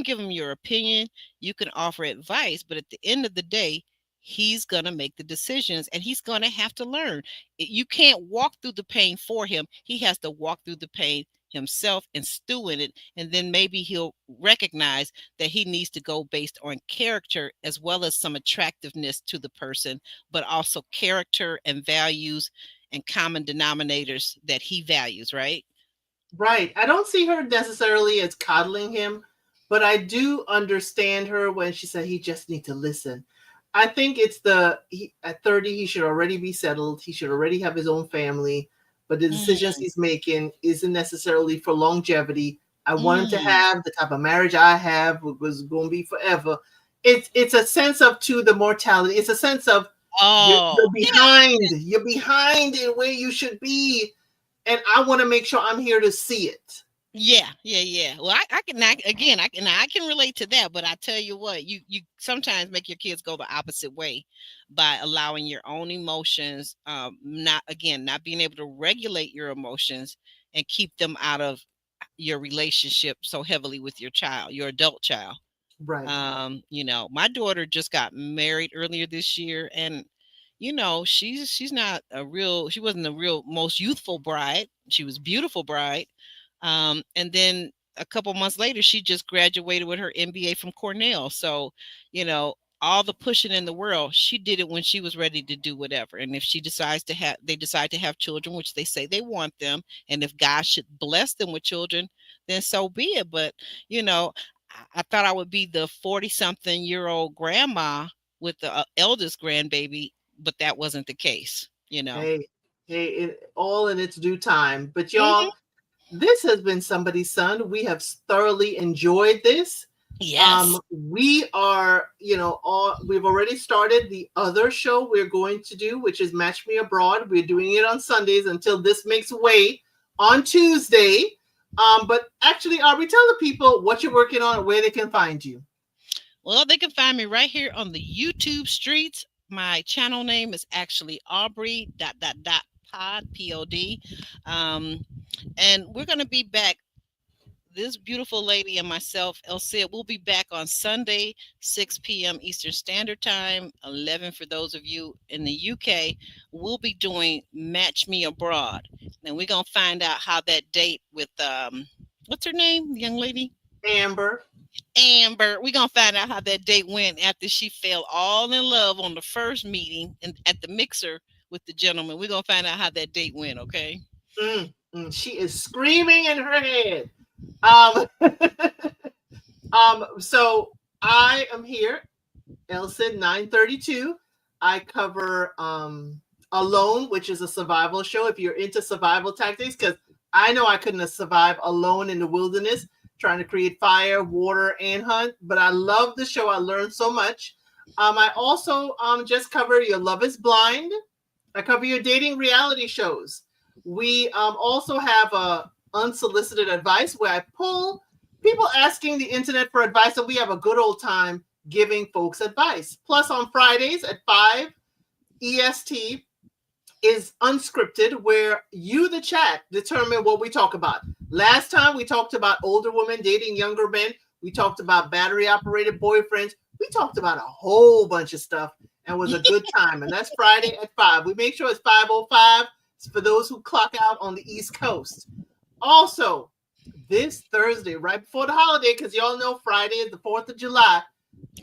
give them your opinion, you can offer advice, but at the end of the day, he's going to make the decisions and he's going to have to learn. You can't walk through the pain for him. He has to walk through the pain himself and stew in it, and then maybe he'll recognize that he needs to go based on character as well as some attractiveness to the person, but also character and values and common denominators that he values, right? right. I don't see her necessarily as coddling him, but I do understand her when she said he just need to listen. I think it's at 30 he should already be settled. He should already have his own family, but the decisions Mm, he's making isn't necessarily for longevity. I want him to mm. have the type of marriage I have was going to be forever. It's a sense of to the mortality. It's a sense of you're Oh, yeah, behind. You're behind in where you should be, and I want to make sure I'm here to see it. yeah, yeah, yeah. Well, I can again, I can relate to that. But I tell you what, you sometimes make your kids go the opposite way by allowing your own emotions, not again, not being able to regulate your emotions and keep them out of your relationship so heavily with your child, your adult child. Right. My daughter just got married earlier this year, and she's not a real she wasn't a real most youthful bride. She was a beautiful bride. And then a couple months later, she just graduated with her MBA from Cornell. So, you know, all the pushing in the world, she did it when she was ready to do whatever. And if they decide to have children, which they say they want them, and if God should bless them with children, then so be it. But, you know, I thought I would be the 40-something-year-old grandma with the eldest grandbaby, but that wasn't the case. Hey, hey, all in its due time. But Hmm. y'all, this has been Somebody's Son. We have thoroughly enjoyed this. Yes. We are, we've already started the other show we're going to do, which is Match Me Abroad. We're doing it on Sundays until this makes way on Tuesday. But actually, Aubrey, tell the people what you're working on and where they can find you. Well, they can find me right here on the YouTube streets. My channel name is actually Aubrey dot dot dot pod. Um, and we're gonna be back. This beautiful lady and myself, Elsia, will be back on Sunday, 6 p.m. Eastern Standard Time, 11 for those of you in the UK. We'll be doing Match Me Abroad. And we're gonna find out how that date with what's her name, the young lady? Amber. Amber. We're gonna find out how that date went after she fell all in love on the first meeting and at the mixer with the gentleman. We're gonna find out how that date went, okay? She is screaming in her head. So I am here, Elson 932. I cover Alone, which is a survival show. If you're into survival tactics, because I know I couldn't have survived alone in the wilderness trying to create fire, water, and hunt. But I love the show. I learned so much. I also just cover Your Love Is Blind. I cover your dating reality shows. We also have unsolicited advice where I pull people asking the internet for advice, and we have a good old time giving folks advice. Plus, on Fridays at 5 EST is unscripted, where you, the chat, determine what we talk about. Last time we talked about older women dating younger men. We talked about battery operated boyfriends. We talked about a whole bunch of stuff and was a good time. And that's Friday at 5. We make sure it's 5:05 for those who clock out on the East Coast. Also, this Thursday, right before the holiday, because y'all know Friday is the 4th of July,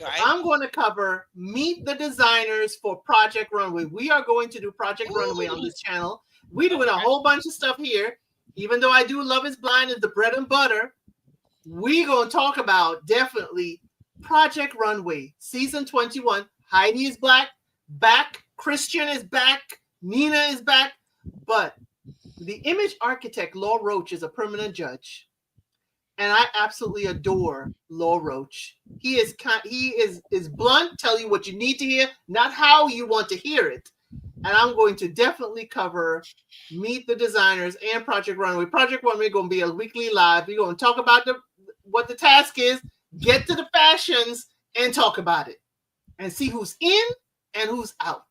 Right. I'm going to cover Meet the Designers for Project Runway. We are going to do Project Runway on Ooh, this channel. We're doing a okay. whole bunch of stuff here. Even though I do Love is Blind as the bread and butter, we're going to talk about definitely Project Runway, season 21. Heidi is back. Christian is back. Nina is back. But the image architect, Law Roach, is a permanent judge. And I absolutely adore Law Roach. He is blunt, tell you what you need to hear, not how you want to hear it. And I'm going to definitely cover Meet the Designers and Project Runway. Project Runway is going to be a weekly live. We're going to talk about what the task is, get to the fashions, and talk about it, and see who's in and who's out.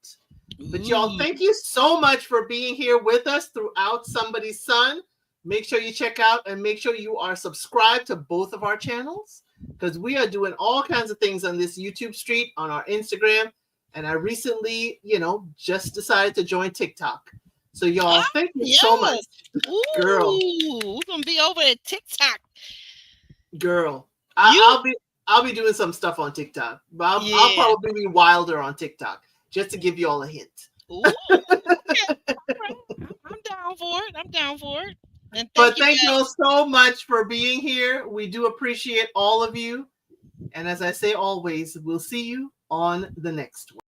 But y'all, Ooh. thank you so much for being here with us throughout Somebody's Son. Make sure you check out and make sure you are subscribed to both of our channels, because we are doing all kinds of things on this YouTube street, on our Instagram. And I recently, just decided to join TikTok. So y'all, Ah, thank you so much. yes. Girl, Ooh, we're gonna be over at TikTok. girl. You, I'll be doing some stuff on TikTok. But I'll yeah. probably be wilder on TikTok, just to give you all a hint. Ooh, okay. All right. I'm down for it. I'm down for it. And thank But you thank you all guys. so much for being here. We do appreciate all of you. And as I say always, we'll see you on the next one.